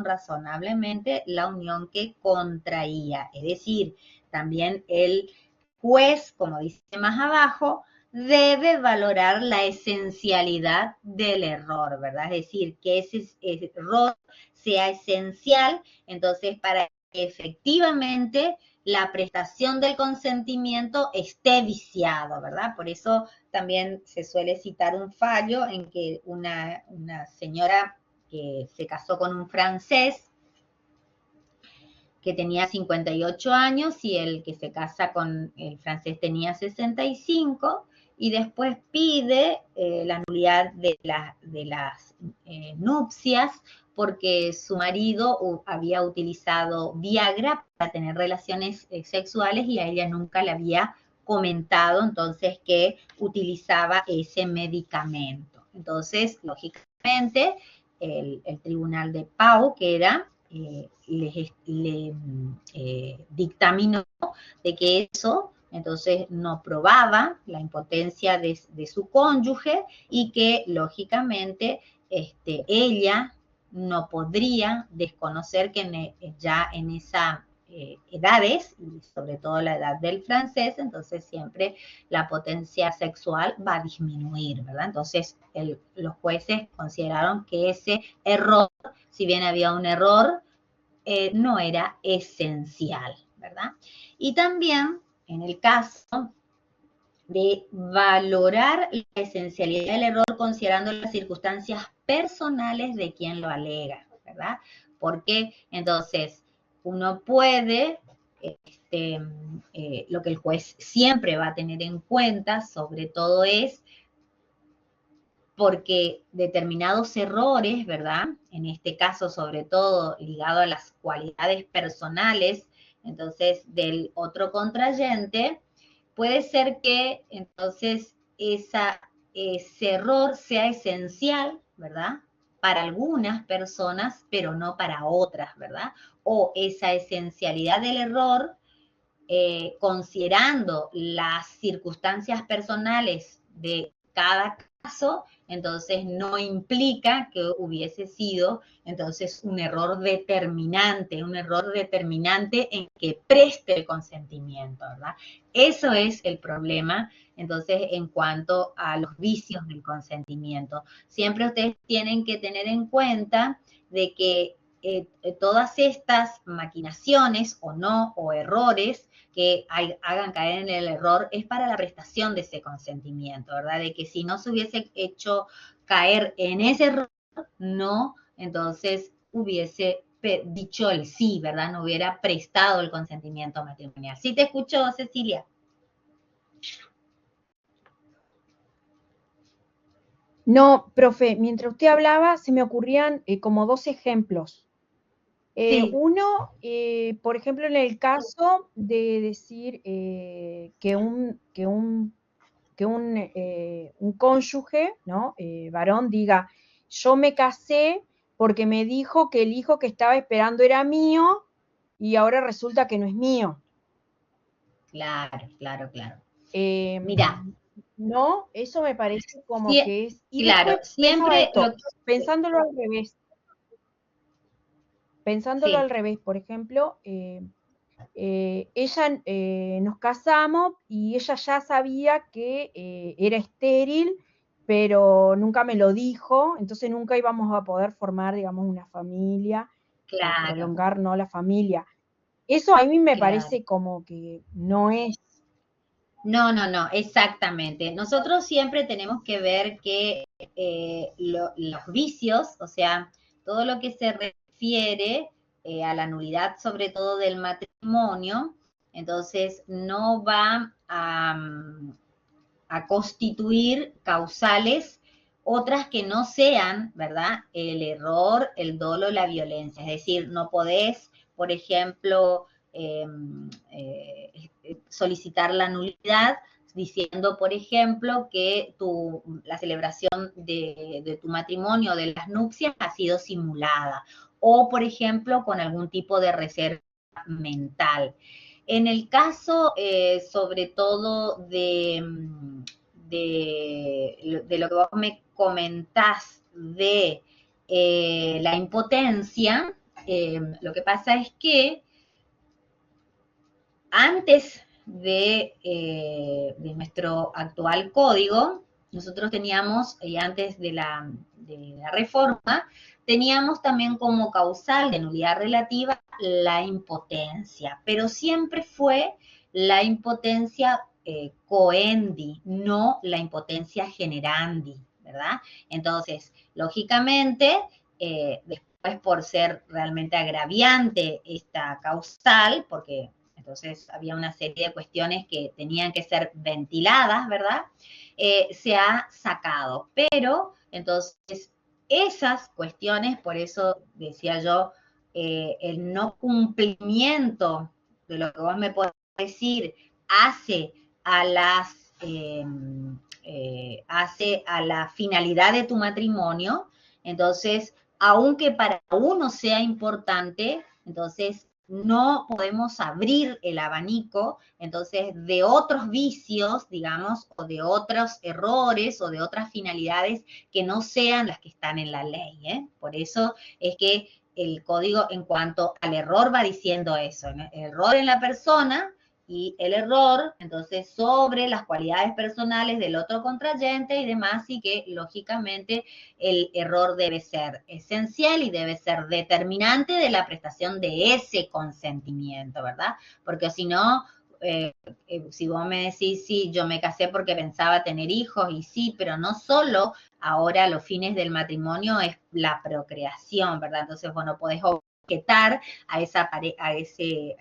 razonablemente la unión que contraía. Es decir, también el juez, como dice más abajo, debe valorar la esencialidad del error, ¿verdad? Es decir, que ese error sea esencial, entonces para que efectivamente la prestación del consentimiento esté viciado, ¿verdad? Por eso también se suele citar un fallo en que una señora que se casó con un francés que tenía 58 años y el que se casa con el francés tenía 65, y después pide la nulidad de las nupcias porque su marido había utilizado Viagra para tener relaciones sexuales y a ella nunca le había comentado entonces que utilizaba ese medicamento. Entonces, lógicamente, el tribunal de Pau, que era, le dictaminó de que eso entonces no probaba la impotencia de su cónyuge y que lógicamente ella no podría desconocer que ya en esa edades, y sobre todo la edad del francés, entonces siempre la potencia sexual va a disminuir, ¿verdad? Entonces los jueces consideraron que ese error, si bien había un error, no era esencial, ¿verdad? Y también en el caso de valorar la esencialidad del error considerando las circunstancias personales de quien lo alega, ¿verdad? Porque entonces uno puede, lo que el juez siempre va a tener en cuenta, sobre todo es porque determinados errores, ¿verdad? En este caso, sobre todo ligado a las cualidades personales, entonces, del otro contrayente, puede ser que entonces ese error sea esencial, ¿verdad? Para algunas personas, pero no para otras, ¿verdad? O esa esencialidad del error, considerando las circunstancias personales de cada caso, entonces no implica que hubiese sido entonces un error determinante en que preste el consentimiento, ¿verdad? Eso es el problema, entonces, en cuanto a los vicios del consentimiento. Siempre ustedes tienen que tener en cuenta de que todas estas maquinaciones o no, o errores que hagan caer en el error, es para la prestación de ese consentimiento, ¿verdad? De que si no se hubiese hecho caer en ese error, no, entonces hubiese dicho el sí, ¿verdad? No hubiera prestado el consentimiento matrimonial. ¿Sí te escucho, Cecilia? No, profe, mientras usted hablaba se me ocurrían como dos ejemplos. Sí. Uno, por ejemplo, en el caso de decir que un cónyuge, ¿no? Varón diga, yo me casé porque me dijo que el hijo que estaba esperando era mío y ahora resulta que no es mío. Claro, claro, claro. Eh, Mira, no, eso me parece como sí, que es. Y claro, después pensaba siempre esto, pensándolo al revés. Pensándolo sí, al revés, por ejemplo, ella nos casamos y ella ya sabía que era estéril, pero nunca me lo dijo, entonces nunca íbamos a poder formar, digamos, una familia, claro, prolongar, ¿no? La familia. Eso a mí me claro. parece como que no es. No, no, no, exactamente. Nosotros siempre tenemos que ver que los vicios, o sea, todo lo que se refiere a la nulidad, sobre todo del matrimonio, entonces no va a constituir causales otras que no sean, ¿verdad? El error, el dolo, la violencia. Es decir, no podés, por ejemplo, solicitar la nulidad diciendo, por ejemplo, que la celebración de tu matrimonio, de las nupcias, ha sido simulada. O, por ejemplo, con algún tipo de reserva mental. En el caso, sobre todo, de lo que vos me comentás de la impotencia, lo que pasa es que antes de nuestro actual código, nosotros teníamos, antes de la reforma, teníamos también como causal de nulidad relativa la impotencia, pero siempre fue la impotencia coendi, no la impotencia generandi, ¿verdad? Entonces, lógicamente, después por ser realmente agraviante esta causal, porque entonces había una serie de cuestiones que tenían que ser ventiladas, ¿verdad? Se ha sacado, pero entonces esas cuestiones, por eso decía yo, el no cumplimiento de lo que vos me podés decir hace a hace a la finalidad de tu matrimonio, entonces, aunque para uno sea importante, entonces no podemos abrir el abanico, entonces, de otros vicios, digamos, o de otros errores o de otras finalidades que no sean las que están en la ley, ¿eh? Por eso es que el código en cuanto al error va diciendo eso, ¿no? El error en la persona y el error, entonces, sobre las cualidades personales del otro contrayente y demás, y que lógicamente el error debe ser esencial y debe ser determinante de la prestación de ese consentimiento, ¿verdad? Porque si no, si vos me decís, sí, yo me casé porque pensaba tener hijos, y sí, pero no solo ahora los fines del matrimonio es la procreación, ¿verdad? Entonces, bueno, podés objetar a ese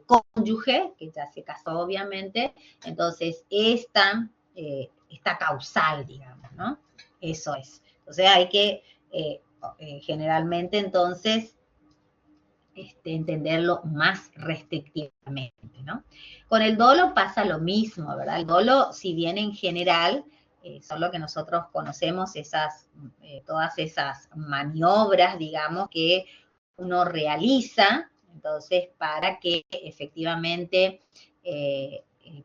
cónyuge que ya se casó, obviamente, entonces esta causal, digamos, ¿no? Eso es. Entonces hay que generalmente entonces entenderlo más restrictivamente, ¿no? Con el dolo pasa lo mismo, ¿verdad? El dolo, si bien en general son lo que nosotros conocemos, todas esas maniobras, digamos, que uno realiza, entonces, para que efectivamente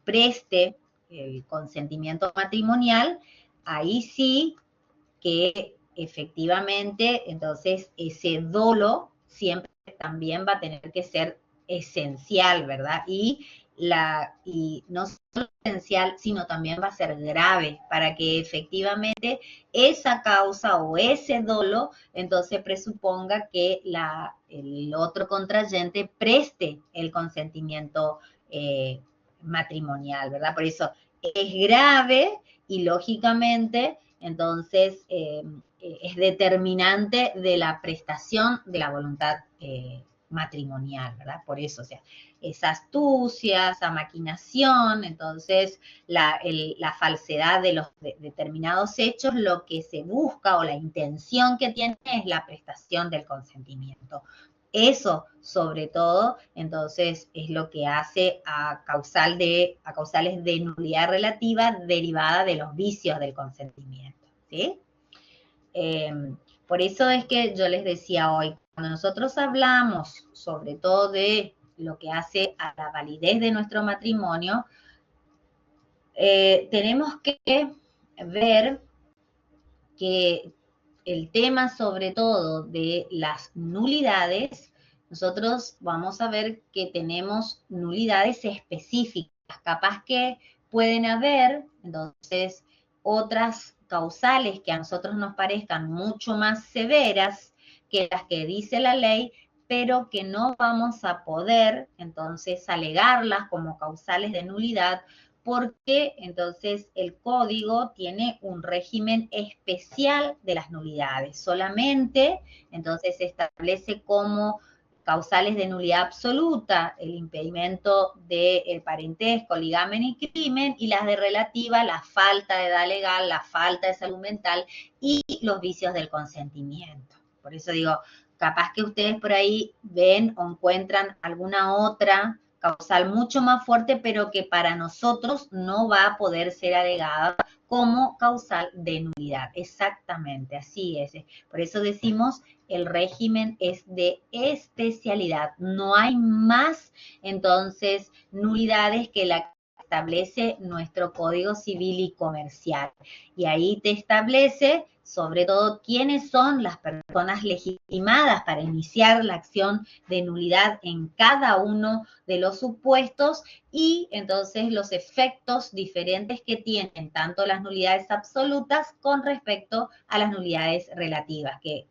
preste el consentimiento matrimonial, ahí sí que efectivamente, entonces, ese dolo siempre también va a tener que ser esencial, ¿verdad? Y no solo esencial, sino también va a ser grave para que efectivamente esa causa o ese dolo entonces presuponga que el otro contrayente preste el consentimiento matrimonial, ¿verdad? Por eso es grave y lógicamente entonces es determinante de la prestación de la voluntad matrimonial, ¿verdad? Por eso, o sea, esa astucia, esa maquinación, entonces la falsedad de los determinados hechos, lo que se busca o la intención que tiene es la prestación del consentimiento. Eso, sobre todo, entonces, es lo que hace a causales de nulidad relativa derivada de los vicios del consentimiento, ¿sí? Por eso es que yo les decía hoy, cuando nosotros hablamos sobre todo de lo que hace a la validez de nuestro matrimonio, tenemos que ver que el tema sobre todo de las nulidades, nosotros vamos a ver que tenemos nulidades específicas, capaz que pueden haber, entonces, otras causales que a nosotros nos parezcan mucho más severas que las que dice la ley, pero que no vamos a poder, entonces, alegarlas como causales de nulidad, porque entonces el código tiene un régimen especial de las nulidades. Solamente entonces se establece como causales de nulidad absoluta el impedimento del parentesco, ligamen y crimen, y las de relativa, la falta de edad legal, la falta de salud mental y los vicios del consentimiento. Por eso digo, capaz que ustedes por ahí ven o encuentran alguna otra causal mucho más fuerte, pero que para nosotros no va a poder ser alegada como causal de nulidad. Exactamente, así es. Por eso decimos, el régimen es de especialidad. No hay más, entonces, nulidades que la que establece nuestro Código Civil y Comercial. Y ahí te establece sobre todo quiénes son las personas legitimadas para iniciar la acción de nulidad en cada uno de los supuestos y entonces los efectos diferentes que tienen tanto las nulidades absolutas con respecto a las nulidades relativas, que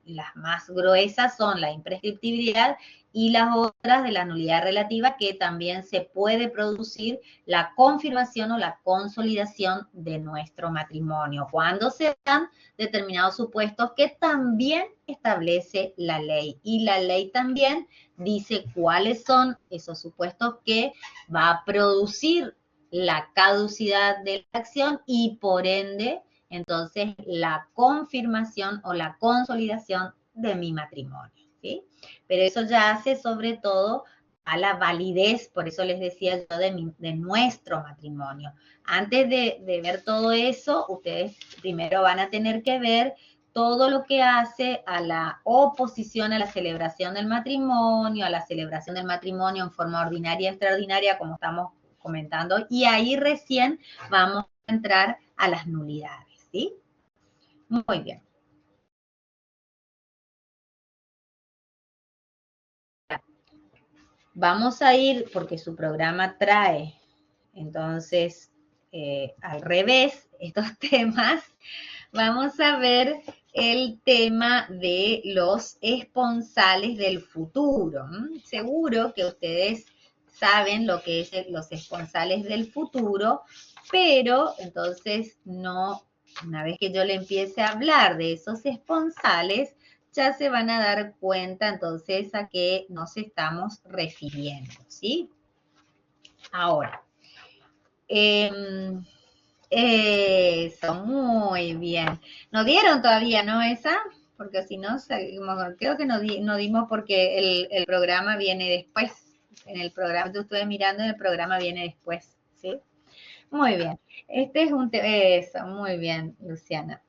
las más gruesas son la imprescriptibilidad y las otras de la nulidad relativa, que también se puede producir la confirmación o la consolidación de nuestro matrimonio, cuando se dan determinados supuestos que también establece la ley. Y la ley también dice cuáles son esos supuestos que va a producir la caducidad de la acción y por ende, entonces, la confirmación o la consolidación de mi matrimonio, ¿sí? Pero eso ya hace sobre todo a la validez, por eso les decía yo, de nuestro matrimonio. Antes de ver todo eso, ustedes primero van a tener que ver todo lo que hace a la oposición a la celebración del matrimonio, a la celebración del matrimonio en forma ordinaria y extraordinaria, como estamos comentando, y ahí recién vamos a entrar a las nulidades, ¿sí? Muy bien. Vamos a ir, porque su programa trae, entonces, al revés, estos temas, vamos a ver el tema de los esponsales del futuro. Seguro que ustedes saben lo que es los esponsales del futuro, pero entonces no, una vez que yo le empiece a hablar de esos esponsales, ya se van a dar cuenta entonces a qué nos estamos refiriendo, ¿sí? Ahora, eso, muy bien. ¿No dieron todavía, no, esa? Porque si no, creo que no dimos porque el programa viene después. En el programa, yo estuve mirando, el programa viene después, ¿sí? Muy bien. Este es eso, muy bien, Luciana.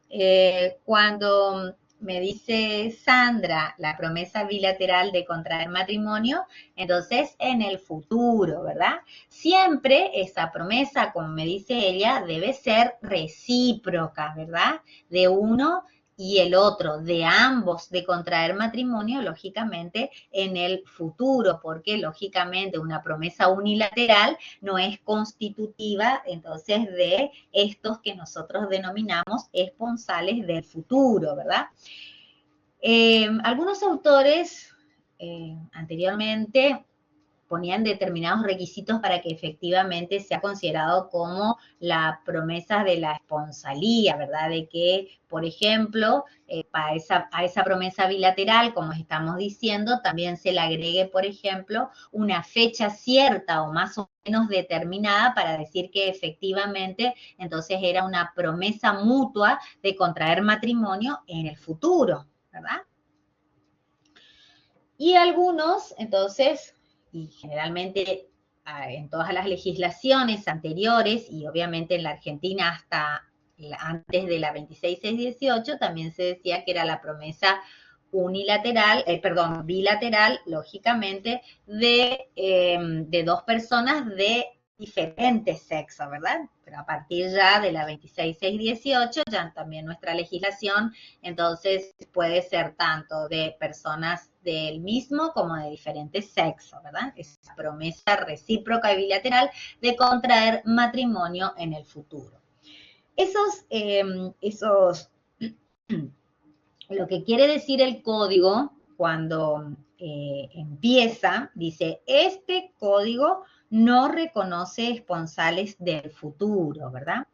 Cuando me dice Sandra la promesa bilateral de contraer matrimonio, entonces en el futuro, ¿verdad? Siempre esa promesa, como me dice ella, debe ser recíproca, ¿verdad? De uno y el otro, de ambos, de contraer matrimonio, lógicamente, en el futuro, porque lógicamente una promesa unilateral no es constitutiva, entonces, de estos que nosotros denominamos esponsales del futuro, ¿verdad? Algunos autores anteriormente ponían determinados requisitos para que efectivamente sea considerado como la promesa de la esponsalía, ¿verdad? De que, por ejemplo, a esa promesa bilateral, como estamos diciendo, también se le agregue, por ejemplo, una fecha cierta o más o menos determinada para decir que efectivamente entonces era una promesa mutua de contraer matrimonio en el futuro, ¿verdad? Y algunos, entonces, y generalmente en todas las legislaciones anteriores, y obviamente en la Argentina hasta antes de la 26618, también se decía que era la promesa bilateral, lógicamente, de dos personas de diferentes sexos, ¿verdad? Pero a partir ya de la 26618, ya también nuestra legislación, entonces puede ser tanto de personas del mismo como de diferentes sexos, ¿verdad? Esa promesa recíproca y bilateral de contraer matrimonio en el futuro. Lo que quiere decir el código cuando empieza, dice, este código no reconoce esponsales del futuro, ¿verdad?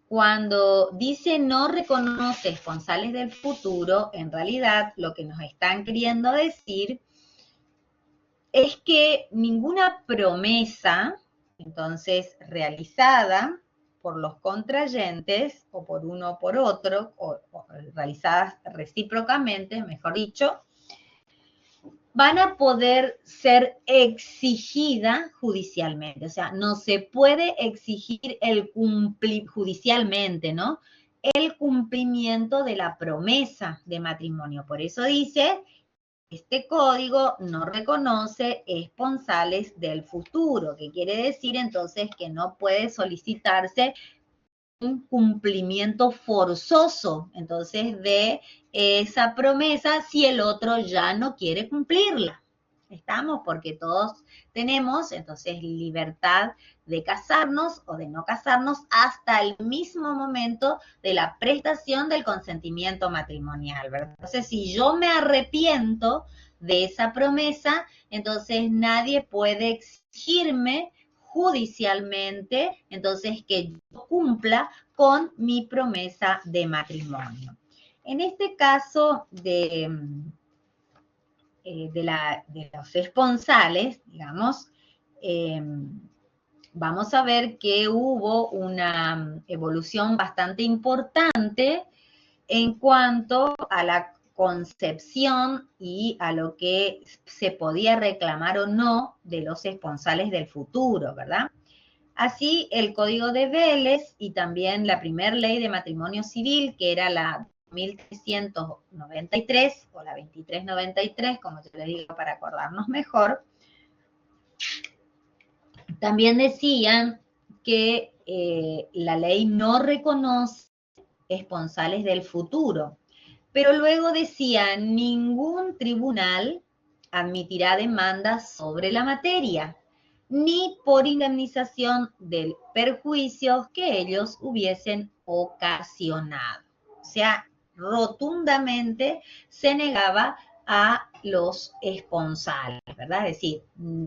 Cuando dice no reconoce esponsales del futuro, en realidad lo que nos están queriendo decir es que ninguna promesa, entonces, realizada por los contrayentes, o por uno o por otro, o realizadas recíprocamente, mejor dicho, van a poder ser exigidas judicialmente. O sea, no se puede exigir judicialmente, ¿no? El cumplimiento de la promesa de matrimonio. Por eso dice, este código no reconoce esponsales del futuro, que quiere decir entonces que no puede solicitarse un cumplimiento forzoso, entonces, de esa promesa si el otro ya no quiere cumplirla. estamos, porque todos tenemos entonces libertad de casarnos o de no casarnos hasta el mismo momento de la prestación del consentimiento matrimonial, ¿verdad? Entonces, si yo me arrepiento de esa promesa, entonces nadie puede exigirme judicialmente, entonces, que yo cumpla con mi promesa de matrimonio. En este caso de los esponsales, digamos, vamos a ver que hubo una evolución bastante importante en cuanto a la concepción y a lo que se podía reclamar o no de los esponsales del futuro, ¿verdad? Así, el Código de Vélez y también la primera ley de matrimonio civil, que era la 1393 o la 2393, como yo le digo para acordarnos mejor, también decían que la ley no reconoce esponsales del futuro, pero luego decía, ningún tribunal admitirá demandas sobre la materia, ni por indemnización de perjuicios que ellos hubiesen ocasionado. O sea, rotundamente se negaba a los esponsales, ¿verdad? Es decir,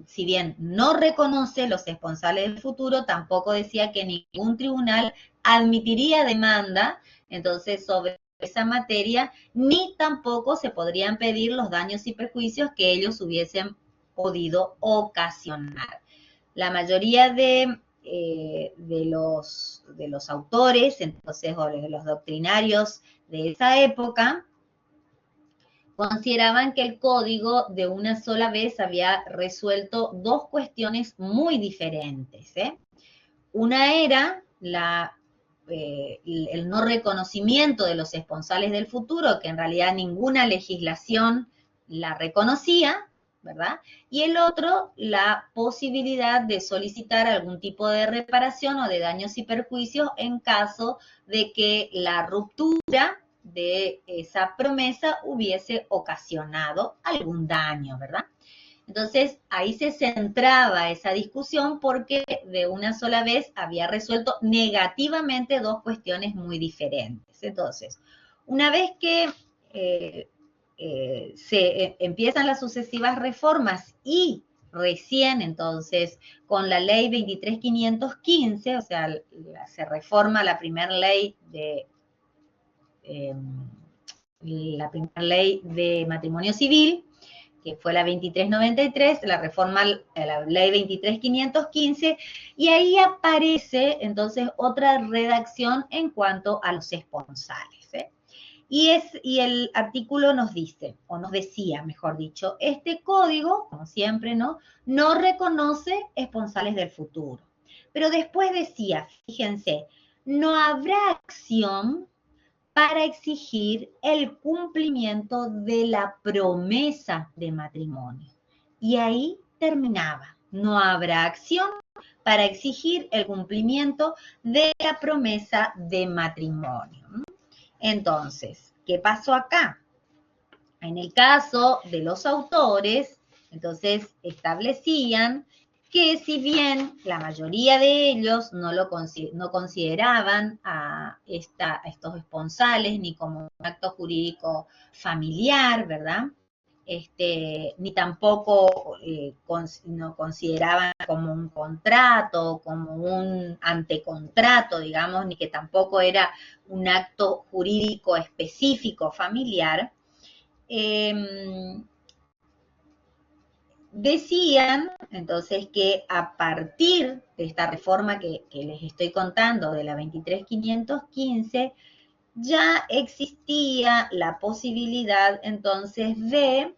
si bien no reconoce los esponsales del futuro, tampoco decía que ningún tribunal admitiría demanda, entonces, sobre esa materia, ni tampoco se podrían pedir los daños y perjuicios que ellos hubiesen podido ocasionar. La mayoría de los autores, entonces, o de los doctrinarios de esa época, consideraban que el código de una sola vez había resuelto dos cuestiones muy diferentes. Una era el no reconocimiento de los esponsales del futuro, que en realidad ninguna legislación la reconocía, ¿verdad? Y el otro, la posibilidad de solicitar algún tipo de reparación o de daños y perjuicios en caso de que la ruptura de esa promesa hubiese ocasionado algún daño, ¿verdad? Entonces, ahí se centraba esa discusión porque de una sola vez había resuelto negativamente dos cuestiones muy diferentes. Entonces, una vez que empiezan las sucesivas reformas y recién entonces con la ley 23.515, o sea, se reforma la primera ley de matrimonio civil, que fue la 2393, la reforma, la ley 23.515, y ahí aparece entonces otra redacción en cuanto a los esponsales. Y el artículo nos dice, o nos decía, mejor dicho, este código, como siempre, no reconoce esponsales del futuro. Pero después decía, fíjense, no habrá acción para exigir el cumplimiento de la promesa de matrimonio. Y ahí terminaba. No habrá acción para exigir el cumplimiento de la promesa de matrimonio. Entonces, ¿qué pasó acá? En el caso de los autores, entonces establecían que si bien la mayoría de ellos no consideraban a estos esponsales ni como un acto jurídico familiar, ¿verdad? Ni tampoco no consideraban como un contrato, como un antecontrato, digamos, ni que tampoco era un acto jurídico específico familiar, decían entonces que a partir de esta reforma que les estoy contando, de la 23.515, ya existía la posibilidad entonces de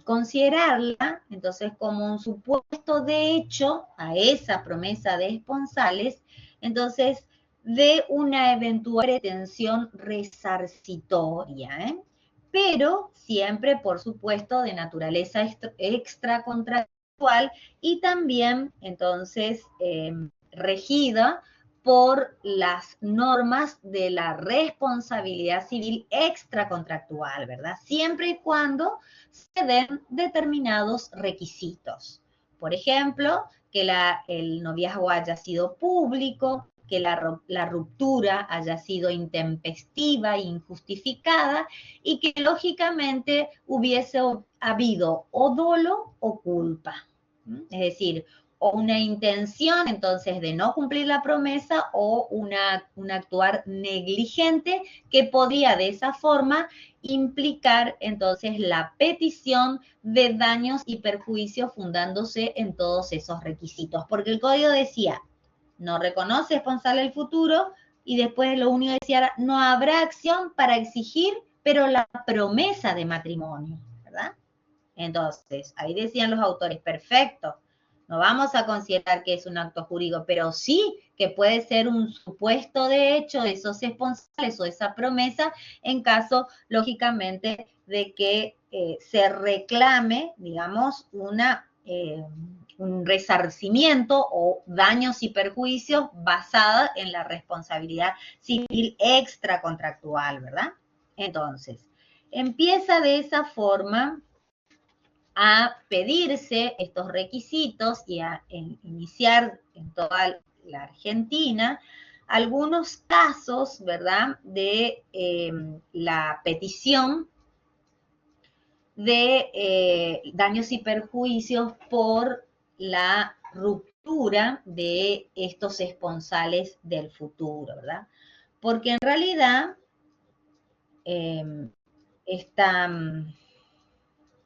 considerarla entonces como un supuesto de hecho a esa promesa de esponsales, entonces de una eventual pretensión resarcitoria, pero siempre, por supuesto, de naturaleza extracontractual y también, entonces, regida por las normas de la responsabilidad civil extracontractual, ¿verdad? Siempre y cuando se den determinados requisitos. Por ejemplo, que el noviazgo haya sido público, que la ruptura haya sido intempestiva e injustificada y que lógicamente hubiese habido o dolo o culpa. Es decir, o una intención entonces de no cumplir la promesa o un actuar negligente que podía de esa forma implicar entonces la petición de daños y perjuicios fundándose en todos esos requisitos. Porque el código decía, no reconoce responsable el futuro y después lo único que decía era, no habrá acción para exigir, pero la promesa de matrimonio, ¿verdad? Entonces, ahí decían los autores, perfecto, no vamos a considerar que es un acto jurídico, pero sí que puede ser un supuesto de hecho de esos responsables o esa promesa en caso, lógicamente, de que se reclame, digamos, un resarcimiento o daños y perjuicios basada en la responsabilidad civil extracontractual, ¿verdad? Entonces, empieza de esa forma a pedirse estos requisitos y a iniciar en toda la Argentina algunos casos, ¿verdad?, de la petición de daños y perjuicios por la ruptura de estos esponsales del futuro, ¿verdad? Porque en realidad están...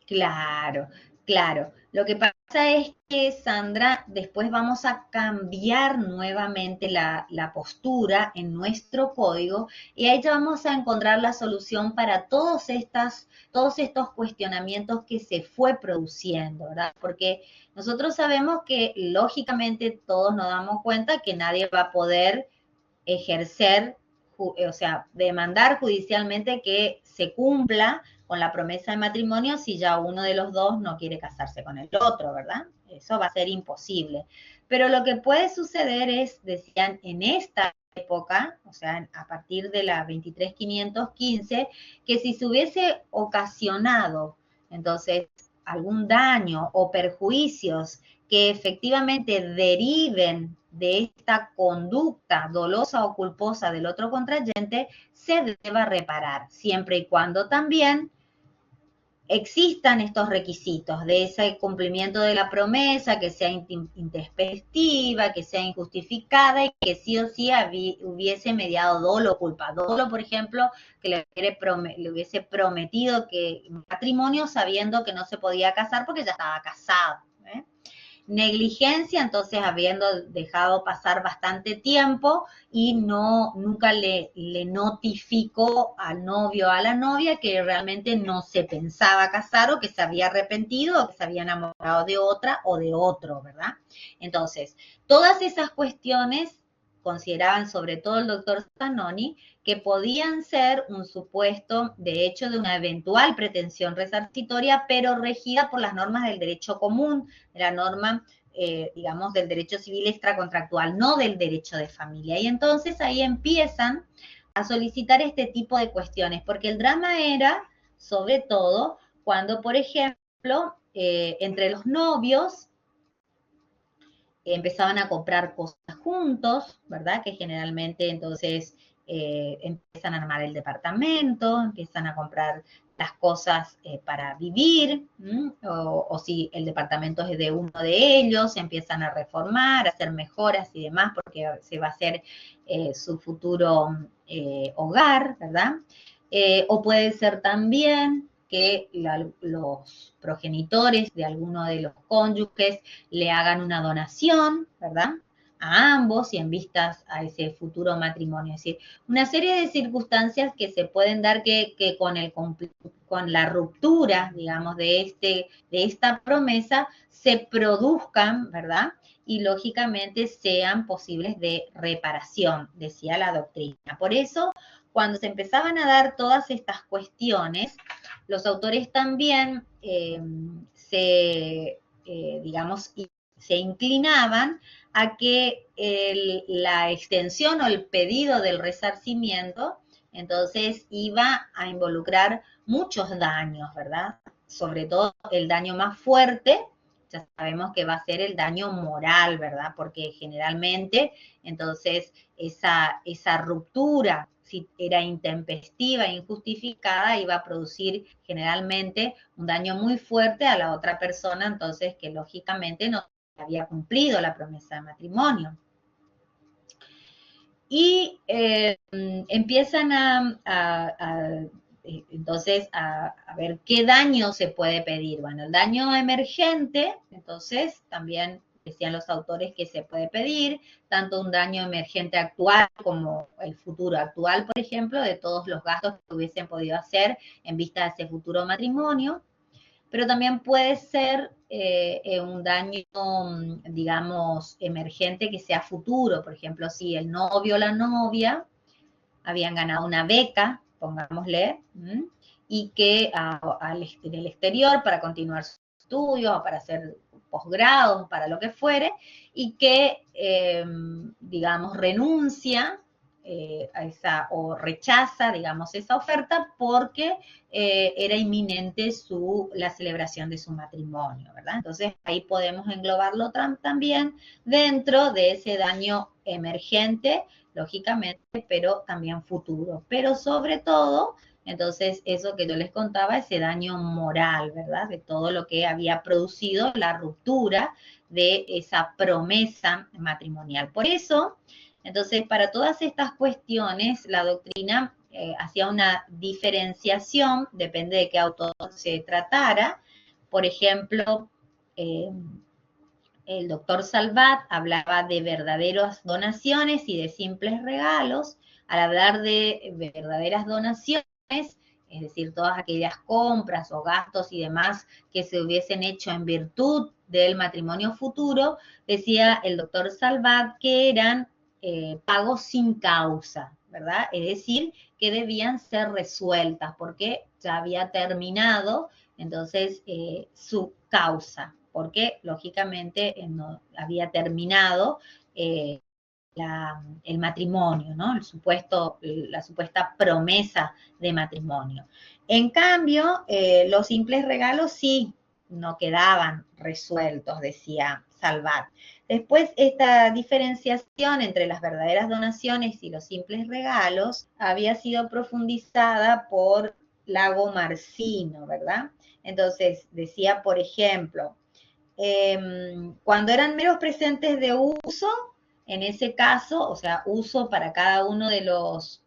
Claro, claro. Lo que pasa es que, Sandra, después vamos a cambiar nuevamente la postura en nuestro código y ahí ya vamos a encontrar la solución para todos estos cuestionamientos que se fue produciendo, ¿verdad? Porque nosotros sabemos que lógicamente todos nos damos cuenta que nadie va a poder ejercer, o sea, demandar judicialmente que se cumpla con la promesa de matrimonio si ya uno de los dos no quiere casarse con el otro, ¿verdad? Eso va a ser imposible. Pero lo que puede suceder es, decían, en esta época, o sea, a partir de la 23.515, que si se hubiese ocasionado, entonces, algún daño o perjuicios que efectivamente deriven de esta conducta dolosa o culposa del otro contrayente, se deba reparar, siempre y cuando también existan estos requisitos de ese cumplimiento de la promesa, que sea intempestiva, que sea injustificada y que sí o sí hubiese mediado dolo o culpa. Dolo, por ejemplo, que le hubiese prometido que matrimonio sabiendo que no se podía casar porque ya estaba casado. Negligencia, entonces habiendo dejado pasar bastante tiempo y nunca le notificó al novio o a la novia que realmente no se pensaba casar o que se había arrepentido o que se había enamorado de otra o de otro, ¿verdad? Entonces, todas esas cuestiones consideraban sobre todo el doctor Zanoni que podían ser un supuesto de hecho de una eventual pretensión resarcitoria, pero regida por las normas del derecho común, de la norma, digamos, del derecho civil extracontractual, no del derecho de familia. Y entonces ahí empiezan a solicitar este tipo de cuestiones, porque el drama era, sobre todo, cuando, por ejemplo, entre los novios, empezaban a comprar cosas juntos, ¿verdad? Que generalmente entonces empiezan a armar el departamento, empiezan a comprar las cosas para vivir, o si el departamento es de uno de ellos, empiezan a reformar, a hacer mejoras y demás, porque se va a hacer su futuro hogar, ¿verdad? O puede ser también que los progenitores de alguno de los cónyuges le hagan una donación, ¿verdad? A ambos y en vistas a ese futuro matrimonio. Es decir, una serie de circunstancias que se pueden dar que con la ruptura, digamos, de esta promesa se produzcan, ¿verdad? Y lógicamente sean posibles de reparación, decía la doctrina. Por eso, cuando se empezaban a dar todas estas cuestiones, los autores también digamos, se inclinaban a que la extensión o el pedido del resarcimiento, entonces iba a involucrar muchos daños, ¿verdad? Sobre todo el daño más fuerte, ya sabemos que va a ser el daño moral, ¿verdad? Porque generalmente, entonces, esa ruptura, si era intempestiva e injustificada, iba a producir generalmente un daño muy fuerte a la otra persona, entonces que lógicamente no había cumplido la promesa de matrimonio. Y empiezan entonces a ver qué daño se puede pedir. Bueno, el daño emergente, entonces también decían los autores que se puede pedir, tanto un daño emergente actual como el futuro actual, por ejemplo, de todos los gastos que hubiesen podido hacer en vista de ese futuro matrimonio, pero también puede ser un daño, digamos, emergente que sea futuro. Por ejemplo, si el novio o la novia habían ganado una beca, pongámosle, y que del exterior para continuar sus estudios o para hacer posgrados, para lo que fuere, y que, digamos, renuncia a esa, o rechaza, digamos, esa oferta porque era inminente la celebración de su matrimonio, ¿verdad? Entonces ahí podemos englobarlo también dentro de ese daño emergente, lógicamente, pero también futuro. Pero sobre todo, entonces, eso que yo les contaba, ese daño moral, ¿verdad? De todo lo que había producido la ruptura de esa promesa matrimonial. Por eso, entonces, para todas estas cuestiones, la doctrina hacía una diferenciación, depende de qué autor se tratara. Por ejemplo, el doctor Salvat hablaba de verdaderas donaciones y de simples regalos. Al hablar de verdaderas donaciones, es decir, todas aquellas compras o gastos y demás que se hubiesen hecho en virtud del matrimonio futuro, decía el doctor Salvat que eran pagos sin causa, ¿verdad? Es decir, que debían ser resueltas porque ya había terminado, entonces, su causa, porque lógicamente no había terminado el matrimonio, ¿no? La supuesta promesa de matrimonio. En cambio, los simples regalos sí no quedaban resueltos, decía Salvat. Después, esta diferenciación entre las verdaderas donaciones y los simples regalos había sido profundizada por Lago Marcino, ¿verdad? Entonces, decía, por ejemplo, cuando eran meros presentes de uso, en ese caso, o sea, uso para cada uno de los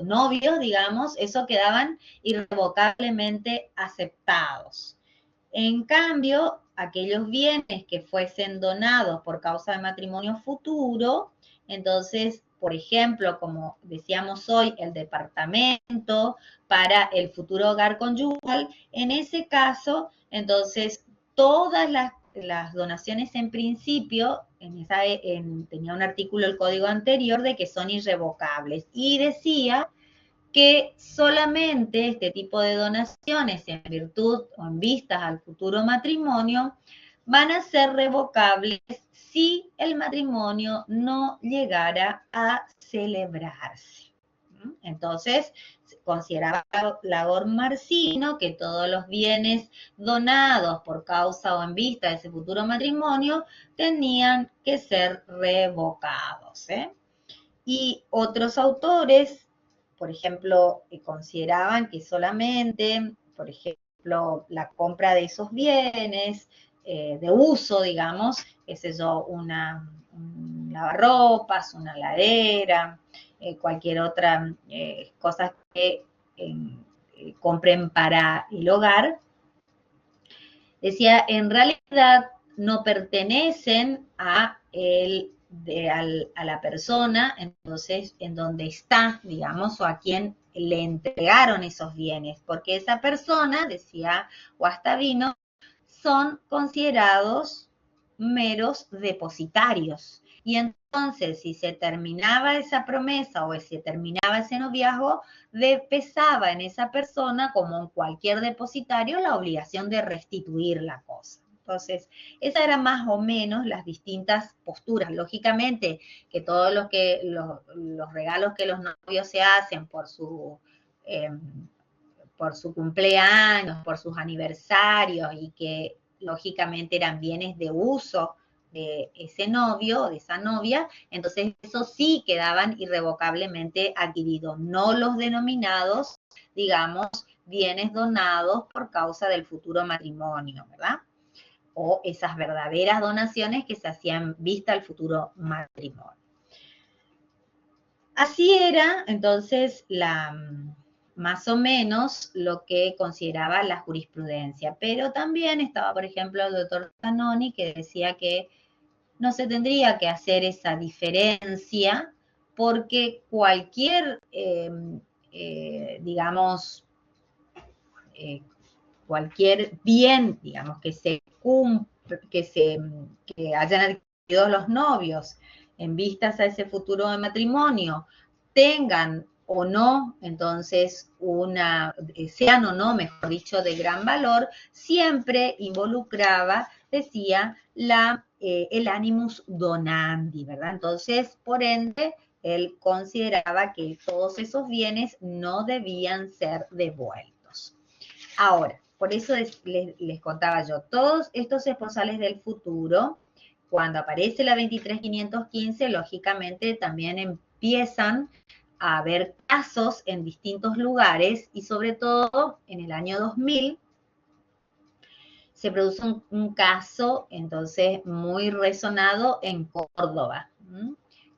novios, digamos, eso quedaban irrevocablemente aceptados. En cambio, aquellos bienes que fuesen donados por causa de matrimonio futuro, entonces, por ejemplo, como decíamos hoy, el departamento para el futuro hogar conyugal, en ese caso, entonces, todas las donaciones en principio, tenía un artículo del código anterior de que son irrevocables y decía que solamente este tipo de donaciones en virtud o en vistas al futuro matrimonio van a ser revocables si el matrimonio no llegara a celebrarse. Entonces, consideraba Lagor Marcino que todos los bienes donados por causa o en vista de ese futuro matrimonio tenían que ser revocados. Y otros autores, por ejemplo, consideraban que solamente, por ejemplo, la compra de esos bienes de uso, digamos, qué sé yo, un lavarropas, una ladera, cualquier otra cosa que compren para el hogar, decía, en realidad no pertenecen a la persona, entonces, en donde está, digamos, o a quien le entregaron esos bienes, porque esa persona, decía Guastavino, son considerados meros depositarios. Y entonces, si se terminaba esa promesa o se terminaba ese noviazgo, pesaba en esa persona, como en cualquier depositario, la obligación de restituir la cosa. Entonces, esas eran más o menos las distintas posturas. Lógicamente, que todos los regalos que los novios se hacen por su cumpleaños, por sus aniversarios, y que lógicamente eran bienes de uso de ese novio o de esa novia, entonces esos sí quedaban irrevocablemente adquiridos, no los denominados, digamos, bienes donados por causa del futuro matrimonio, ¿verdad? O esas verdaderas donaciones que se hacían vista al futuro matrimonio. Así era entonces más o menos lo que consideraba la jurisprudencia, pero también estaba, por ejemplo, el doctor Zanoni, que decía que no se tendría que hacer esa diferencia porque cualquier, digamos, cualquier bien, digamos, que hayan adquirido los novios en vistas a ese futuro de matrimonio, tengan o no, entonces, sean o no, mejor dicho, de gran valor, siempre involucraba, decía, el animus donandi, ¿verdad? Entonces, por ende, él consideraba que todos esos bienes no debían ser devueltos. Ahora, por eso les contaba yo, todos estos esposales del futuro, cuando aparece la 23.515, lógicamente también empiezan a haber casos en distintos lugares y sobre todo en el año 2000 se produce un caso entonces muy resonado en Córdoba,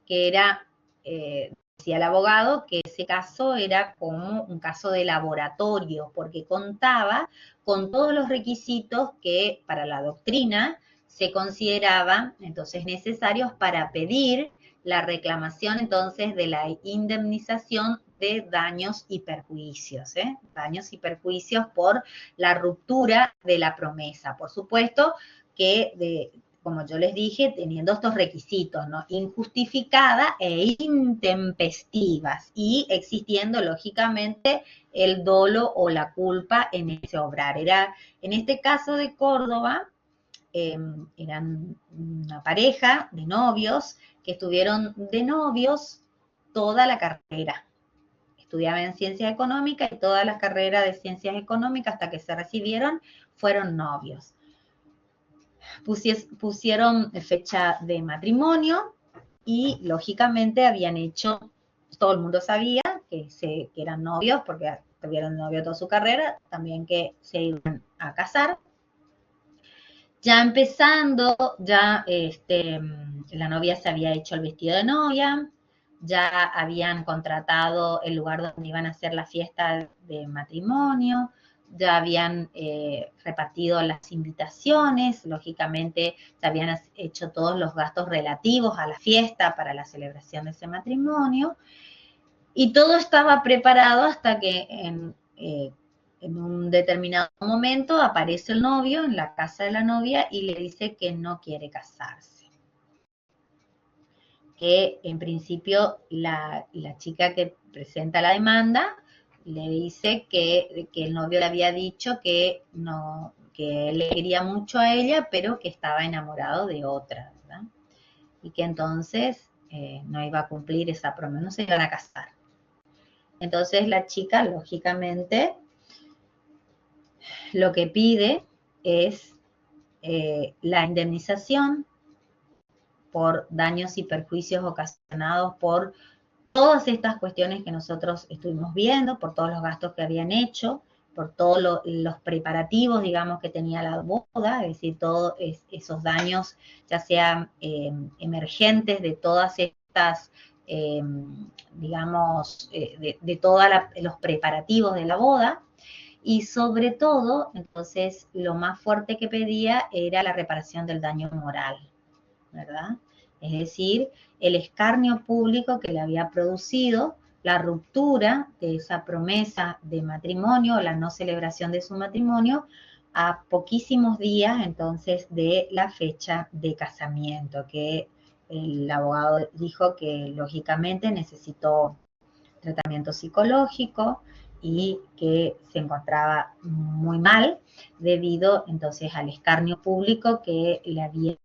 que era, decía el abogado, que ese caso era como un caso de laboratorio, porque contaba con todos los requisitos que para la doctrina se consideraban entonces necesarios para pedir la reclamación entonces de la indemnización de daños y perjuicios, daños y perjuicios por la ruptura de la promesa. Por supuesto que, como yo les dije, teniendo estos requisitos, ¿no? Injustificada e intempestivas y existiendo lógicamente el dolo o la culpa en ese obrar. En este caso de Córdoba, eran una pareja de novios que estuvieron de novios toda la carrera. Estudiaban en ciencias económicas y todas las carreras de ciencias económicas hasta que se recibieron fueron novios. Pusieron fecha de matrimonio y lógicamente habían hecho, todo el mundo sabía que eran novios porque tuvieron novio toda su carrera, también que se iban a casar. Ya empezando, la novia se había hecho el vestido de novia, ya habían contratado el lugar donde iban a hacer la fiesta de matrimonio, ya habían repartido las invitaciones, lógicamente se habían hecho todos los gastos relativos a la fiesta para la celebración de ese matrimonio, y todo estaba preparado hasta que en un determinado momento aparece el novio en la casa de la novia y le dice que no quiere casarse. Que en principio la chica que presenta la demanda le dice que el novio le había dicho que él le quería mucho a ella, pero que estaba enamorado de otra, ¿verdad? Y que entonces no iba a cumplir esa promesa, no se iban a casar. Entonces la chica, lógicamente, lo que pide es la indemnización por daños y perjuicios ocasionados por todas estas cuestiones que nosotros estuvimos viendo, por todos los gastos que habían hecho, por todos los preparativos, digamos, que tenía la boda, es decir, todos esos daños, ya sean emergentes de todas estas, digamos, de todos los preparativos de la boda. Y sobre todo, entonces, lo más fuerte que pedía era la reparación del daño moral, ¿verdad? Es decir, el escarnio público que le había producido la ruptura de esa promesa de matrimonio, la no celebración de su matrimonio, a poquísimos días entonces de la fecha de casamiento, que el abogado dijo que lógicamente necesitó tratamiento psicológico y que se encontraba muy mal, debido entonces al escarnio público que le había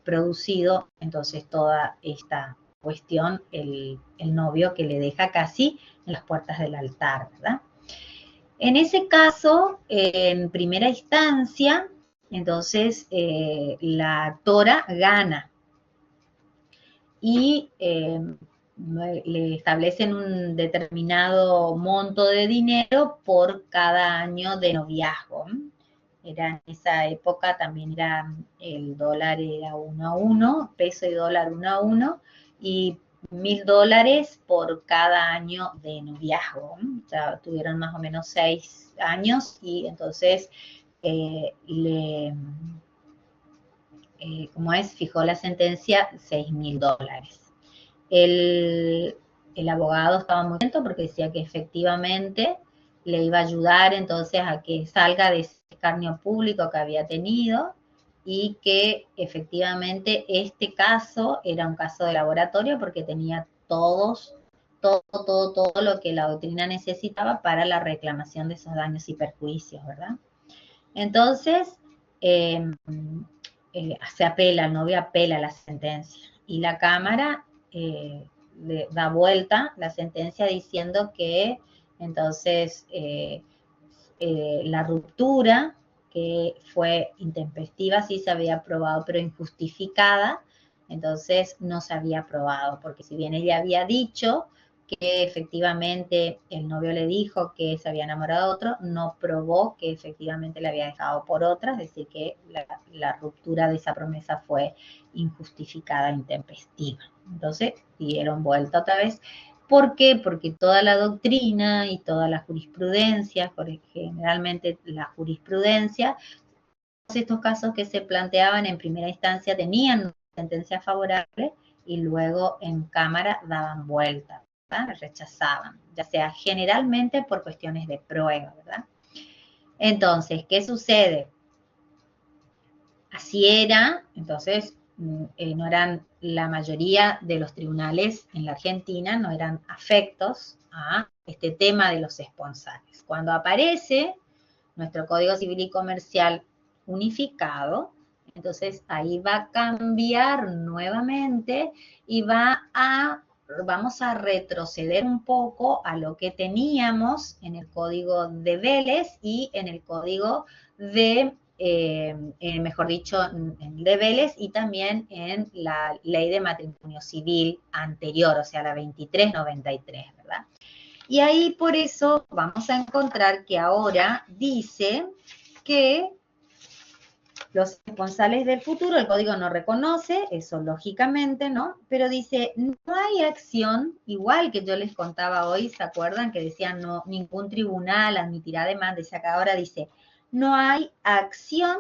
producido entonces toda esta cuestión el novio, que le deja casi en las puertas del altar, ¿verdad? En ese caso, en primera instancia, entonces la Tora gana y le establecen un determinado monto de dinero por cada año de noviazgo. Era en esa época también era el dólar era 1 a 1, peso y dólar 1 a 1, y $1000 por cada año de noviazgo. O sea, tuvieron más o menos 6 años y entonces como fijó la sentencia $6000. El, el abogado estaba muy contento porque decía que efectivamente le iba a ayudar entonces a que salga de ese escarnio público que había tenido y que efectivamente este caso era un caso de laboratorio porque tenía todo lo que la doctrina necesitaba para la reclamación de esos daños y perjuicios, ¿verdad? Entonces, se apela, el novio apela la sentencia y la Cámara le da vuelta la sentencia diciendo que entonces la ruptura, que fue intempestiva, sí se había aprobado, pero injustificada, entonces no se había aprobado, porque si bien ella había dicho que efectivamente el novio le dijo que se había enamorado de otro, no probó que efectivamente le había dejado por otra, es decir, que la ruptura de esa promesa fue injustificada, intempestiva. Entonces dieron vuelta otra vez. ¿Por qué? Porque toda la doctrina y toda la jurisprudencia, generalmente la jurisprudencia, estos casos que se planteaban en primera instancia tenían sentencia favorable y luego en Cámara daban vuelta, ¿verdad? Rechazaban, ya sea generalmente por cuestiones de prueba, ¿verdad? Entonces, ¿qué sucede? Así era, entonces no eran la mayoría de los tribunales en la Argentina, no eran afectos a este tema de los esponsales. Cuando aparece nuestro Código Civil y Comercial unificado, entonces ahí va a cambiar nuevamente y vamos a retroceder un poco a lo que teníamos en el Código de Vélez y en el Código de mejor dicho, en de Vélez y también en la ley de matrimonio civil anterior, o sea, la 2393, ¿verdad? Y ahí por eso vamos a encontrar que ahora dice que los esponsales del futuro, el código no reconoce, eso lógicamente, ¿no? Pero dice, no hay acción, igual que yo les contaba hoy, ¿se acuerdan? Que decían, no, ningún tribunal admitirá demanda, y acá ahora dice, no hay acción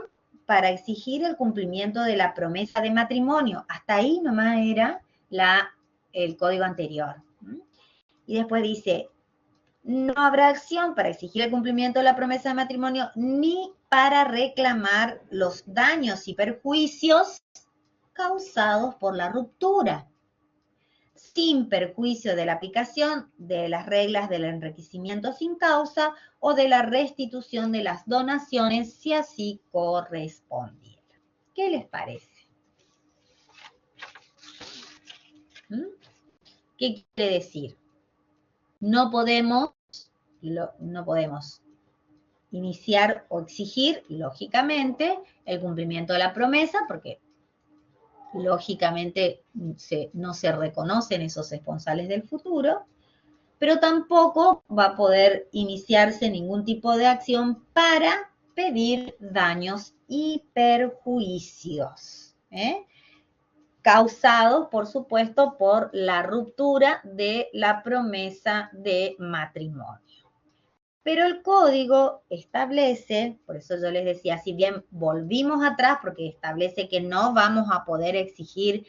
para exigir el cumplimiento de la promesa de matrimonio. Hasta ahí nomás era el código anterior. Y después dice, no habrá acción para exigir el cumplimiento de la promesa de matrimonio ni para reclamar los daños y perjuicios causados por la ruptura, sin perjuicio de la aplicación de las reglas del enriquecimiento sin causa o de la restitución de las donaciones si así correspondiera. ¿Qué les parece? ¿Qué quiere decir? No podemos iniciar o exigir, lógicamente, el cumplimiento de la promesa, porque lógicamente no se reconocen esos esponsales del futuro, pero tampoco va a poder iniciarse ningún tipo de acción para pedir daños y perjuicios, causados, por supuesto, por la ruptura de la promesa de matrimonio. Pero el código establece, por eso yo les decía, si bien volvimos atrás, porque establece que no vamos a poder exigir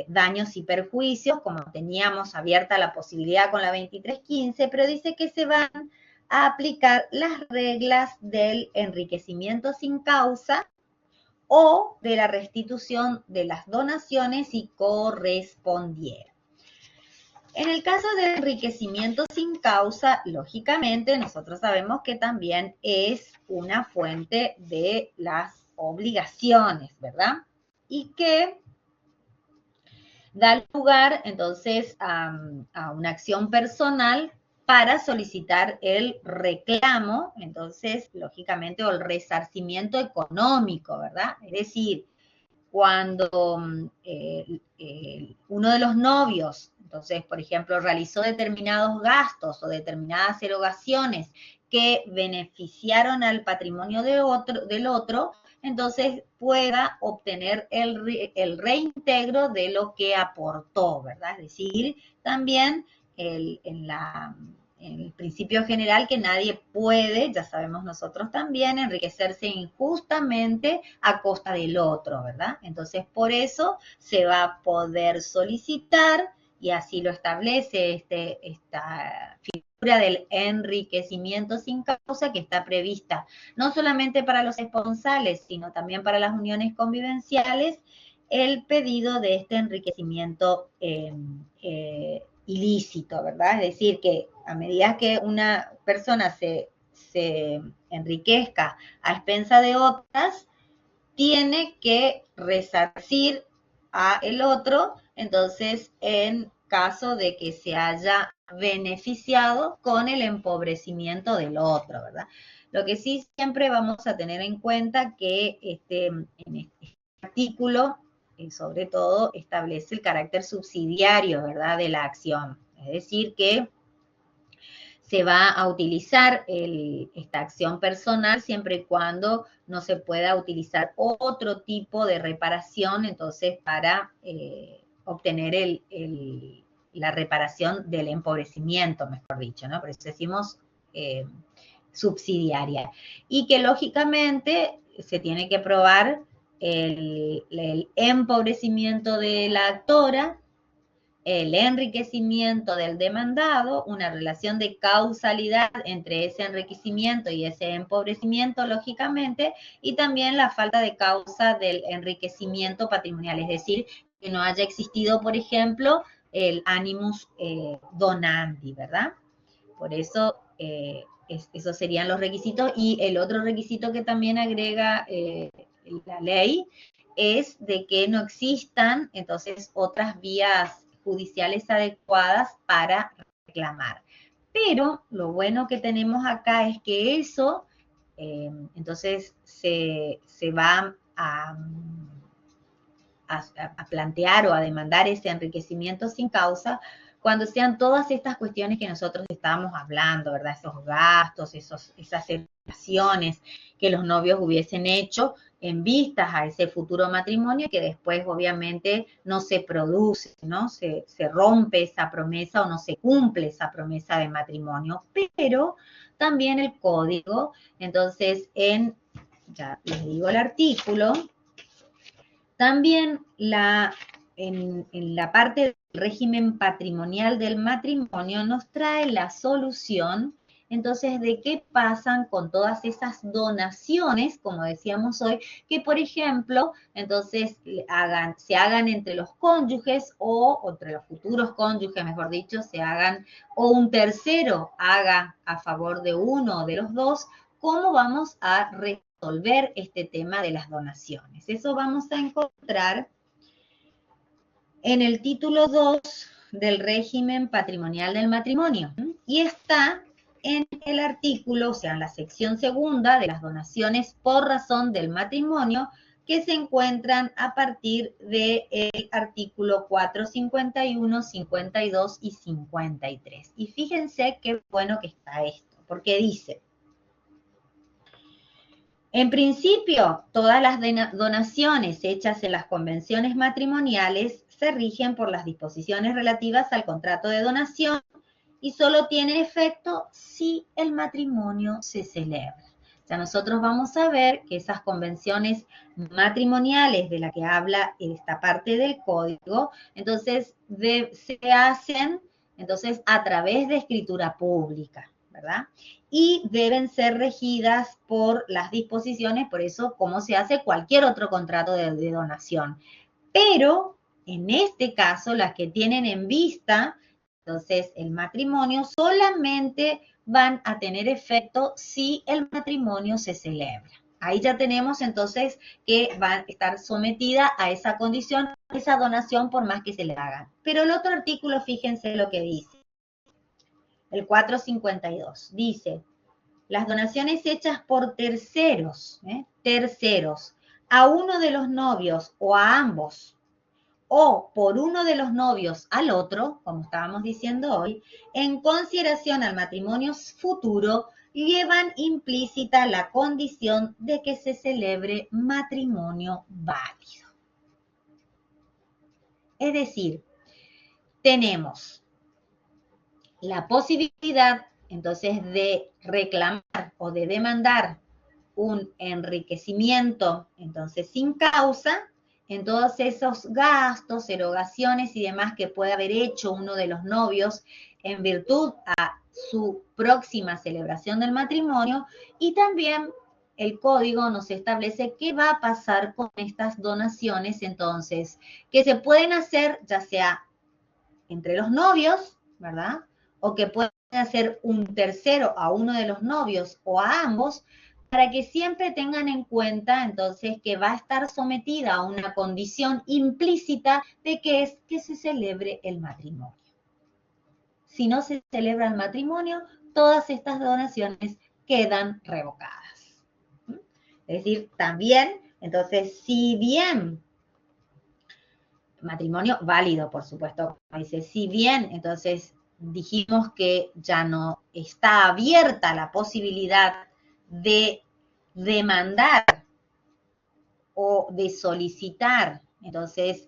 daños y perjuicios, como teníamos abierta la posibilidad con la 2315, pero dice que se van a aplicar las reglas del enriquecimiento sin causa o de la restitución de las donaciones si correspondiera. En el caso de enriquecimiento sin causa, lógicamente nosotros sabemos que también es una fuente de las obligaciones, ¿verdad? Y que da lugar entonces a una acción personal para solicitar el reclamo, entonces, lógicamente, o el resarcimiento económico, ¿verdad? Es decir, cuando uno de los novios, entonces, por ejemplo, realizó determinados gastos o determinadas erogaciones que beneficiaron al patrimonio del otro, entonces pueda obtener el reintegro de lo que aportó, ¿verdad? Es decir, también en el principio general que nadie puede, ya sabemos nosotros también, enriquecerse injustamente a costa del otro, ¿verdad? Entonces, por eso se va a poder solicitar, y así lo establece esta figura del enriquecimiento sin causa, que está prevista no solamente para los esponsales, sino también para las uniones convivenciales, el pedido de este enriquecimiento ilícito, ¿verdad? Es decir, que a medida que una persona se enriquezca a expensa de otras, tiene que resarcir a el otro, entonces, en caso de que se haya beneficiado con el empobrecimiento del otro, ¿verdad? Lo que sí siempre vamos a tener en cuenta que en este artículo, sobre todo, establece el carácter subsidiario, ¿verdad?, de la acción. Es decir, que se va a utilizar esta acción personal siempre y cuando no se pueda utilizar otro tipo de reparación, entonces, para obtener la reparación del empobrecimiento, mejor dicho, ¿no? Por eso decimos subsidiaria. Y que, lógicamente, se tiene que probar el empobrecimiento de la actora, el enriquecimiento del demandado, una relación de causalidad entre ese enriquecimiento y ese empobrecimiento, lógicamente, y también la falta de causa del enriquecimiento patrimonial, es decir, que no haya existido, por ejemplo, el animus donandi, ¿verdad? Por eso, esos serían los requisitos. Y el otro requisito que también agrega la ley es de que no existan, entonces, otras vías judiciales adecuadas para reclamar. Pero lo bueno que tenemos acá es que eso, entonces, se va a plantear o a demandar ese enriquecimiento sin causa cuando sean todas estas cuestiones que nosotros estábamos hablando, ¿verdad? Esos gastos, esas erogaciones que los novios hubiesen hecho en vistas a ese futuro matrimonio, que después obviamente no se produce, ¿no? Se rompe esa promesa o no se cumple esa promesa de matrimonio. Pero también el código, entonces, ya les digo el artículo, también en la parte del régimen patrimonial del matrimonio nos trae la solución, entonces, de qué pasan con todas esas donaciones, como decíamos hoy, que, por ejemplo, entonces se hagan entre los cónyuges o entre los futuros cónyuges, mejor dicho, se hagan, o un tercero haga a favor de uno de los dos. ¿Cómo vamos a resolver este tema de las donaciones? Eso vamos a encontrar en el título 2 del régimen patrimonial del matrimonio. Y está en el artículo, o sea, en la sección segunda de las donaciones por razón del matrimonio, que se encuentran a partir del artículo 4, 51, 52 y 53. Y fíjense qué bueno que está esto, porque dice: en principio, todas las donaciones hechas en las convenciones matrimoniales se rigen por las disposiciones relativas al contrato de donación y solo tiene efecto si el matrimonio se celebra. O sea, nosotros vamos a ver que esas convenciones matrimoniales de la que habla esta parte del código, entonces se hacen entonces a través de escritura pública, ¿verdad? Y deben ser regidas por las disposiciones, por eso, como se hace cualquier otro contrato de donación. Pero, en este caso, las que tienen en vista entonces el matrimonio, solamente van a tener efecto si el matrimonio se celebra. Ahí ya tenemos entonces que va a estar sometida a esa condición, esa donación por más que se le haga. Pero el otro artículo, fíjense lo que dice. El 452 dice, las donaciones hechas por terceros, terceros, a uno de los novios o a ambos, o por uno de los novios al otro, como estábamos diciendo hoy, en consideración al matrimonio futuro, llevan implícita la condición de que se celebre matrimonio válido. Es decir, tenemos la posibilidad entonces de reclamar o de demandar un enriquecimiento, entonces sin causa, en todos esos gastos, erogaciones y demás que puede haber hecho uno de los novios en virtud a su próxima celebración del matrimonio, y también el código nos establece qué va a pasar con estas donaciones, entonces, que se pueden hacer ya sea entre los novios, ¿verdad? O que pueden hacer un tercero a uno de los novios o a ambos, para que siempre tengan en cuenta entonces que va a estar sometida a una condición implícita de que es que se celebre el matrimonio. Si no se celebra el matrimonio, todas estas donaciones quedan revocadas. Es decir, también, entonces, si bien matrimonio válido, por supuesto, dice, si bien, entonces, dijimos que ya no está abierta la posibilidad de demandar o de solicitar, entonces,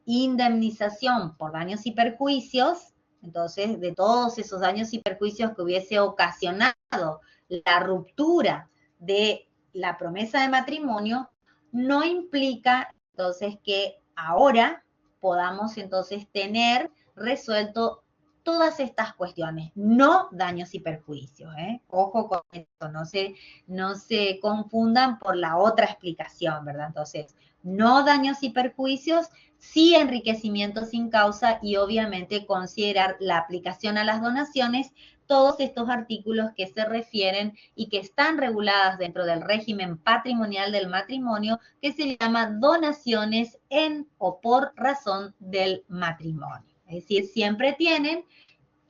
indemnización por daños y perjuicios, entonces, de todos esos daños y perjuicios que hubiese ocasionado la ruptura de la promesa de matrimonio, no implica, entonces, que ahora podamos, entonces, tener resuelto todas estas cuestiones, no daños y perjuicios, ¿eh? Ojo con esto, no se confundan por la otra explicación, ¿verdad? Entonces, no daños y perjuicios, sí enriquecimiento sin causa y obviamente considerar la aplicación a las donaciones, todos estos artículos que se refieren y que están reguladas dentro del régimen patrimonial del matrimonio, que se llama donaciones en o por razón del matrimonio. Es decir, siempre tienen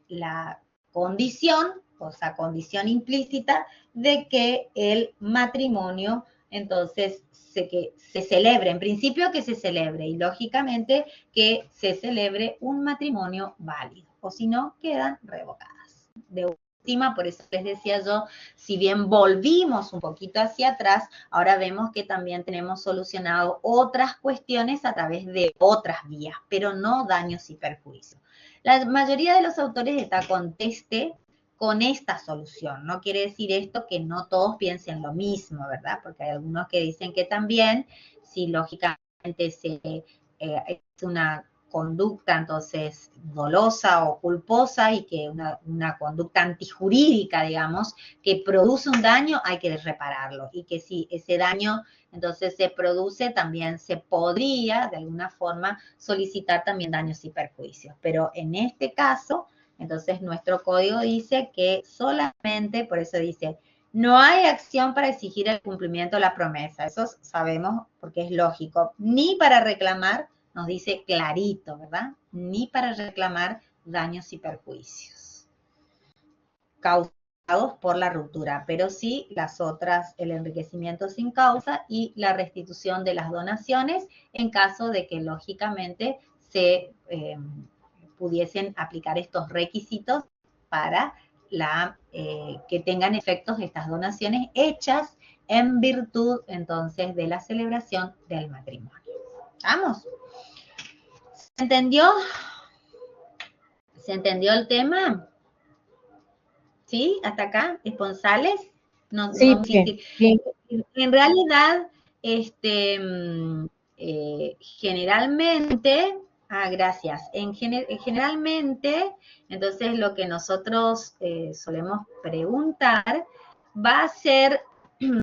la condición, o sea, condición implícita de que el matrimonio, entonces, que se celebre, en principio que se celebre, y lógicamente que se celebre un matrimonio válido, o si no, quedan revocadas. De última, por eso les decía yo, si bien volvimos un poquito hacia atrás, ahora vemos que también tenemos solucionado otras cuestiones a través de otras vías, pero no daños y perjuicios. La mayoría de los autores está conteste con esta solución. No quiere decir esto que no todos piensen lo mismo, ¿verdad? Porque hay algunos que dicen que también, si lógicamente es una conducta entonces dolosa o culposa y que una conducta antijurídica, digamos, que produce un daño, hay que repararlo. Y que si ese daño entonces se produce, también se podría de alguna forma solicitar también daños y perjuicios. Pero en este caso, entonces nuestro código dice que solamente, por eso dice, no hay acción para exigir el cumplimiento de la promesa. Eso sabemos porque es lógico. Ni para reclamar, nos dice clarito, ¿verdad? Ni para reclamar daños y perjuicios causados por la ruptura, pero sí las otras, el enriquecimiento sin causa y la restitución de las donaciones en caso de que lógicamente se pudiesen aplicar estos requisitos para que tengan efectos estas donaciones hechas en virtud entonces de la celebración del matrimonio. ¿Vamos? ¿Se entendió? ¿Se entendió el tema? ¿Sí? ¿Hasta acá? ¿Esponsales? No, Sí, no, bien, bien. en realidad, generalmente, gracias, generalmente, entonces lo que nosotros solemos preguntar va a ser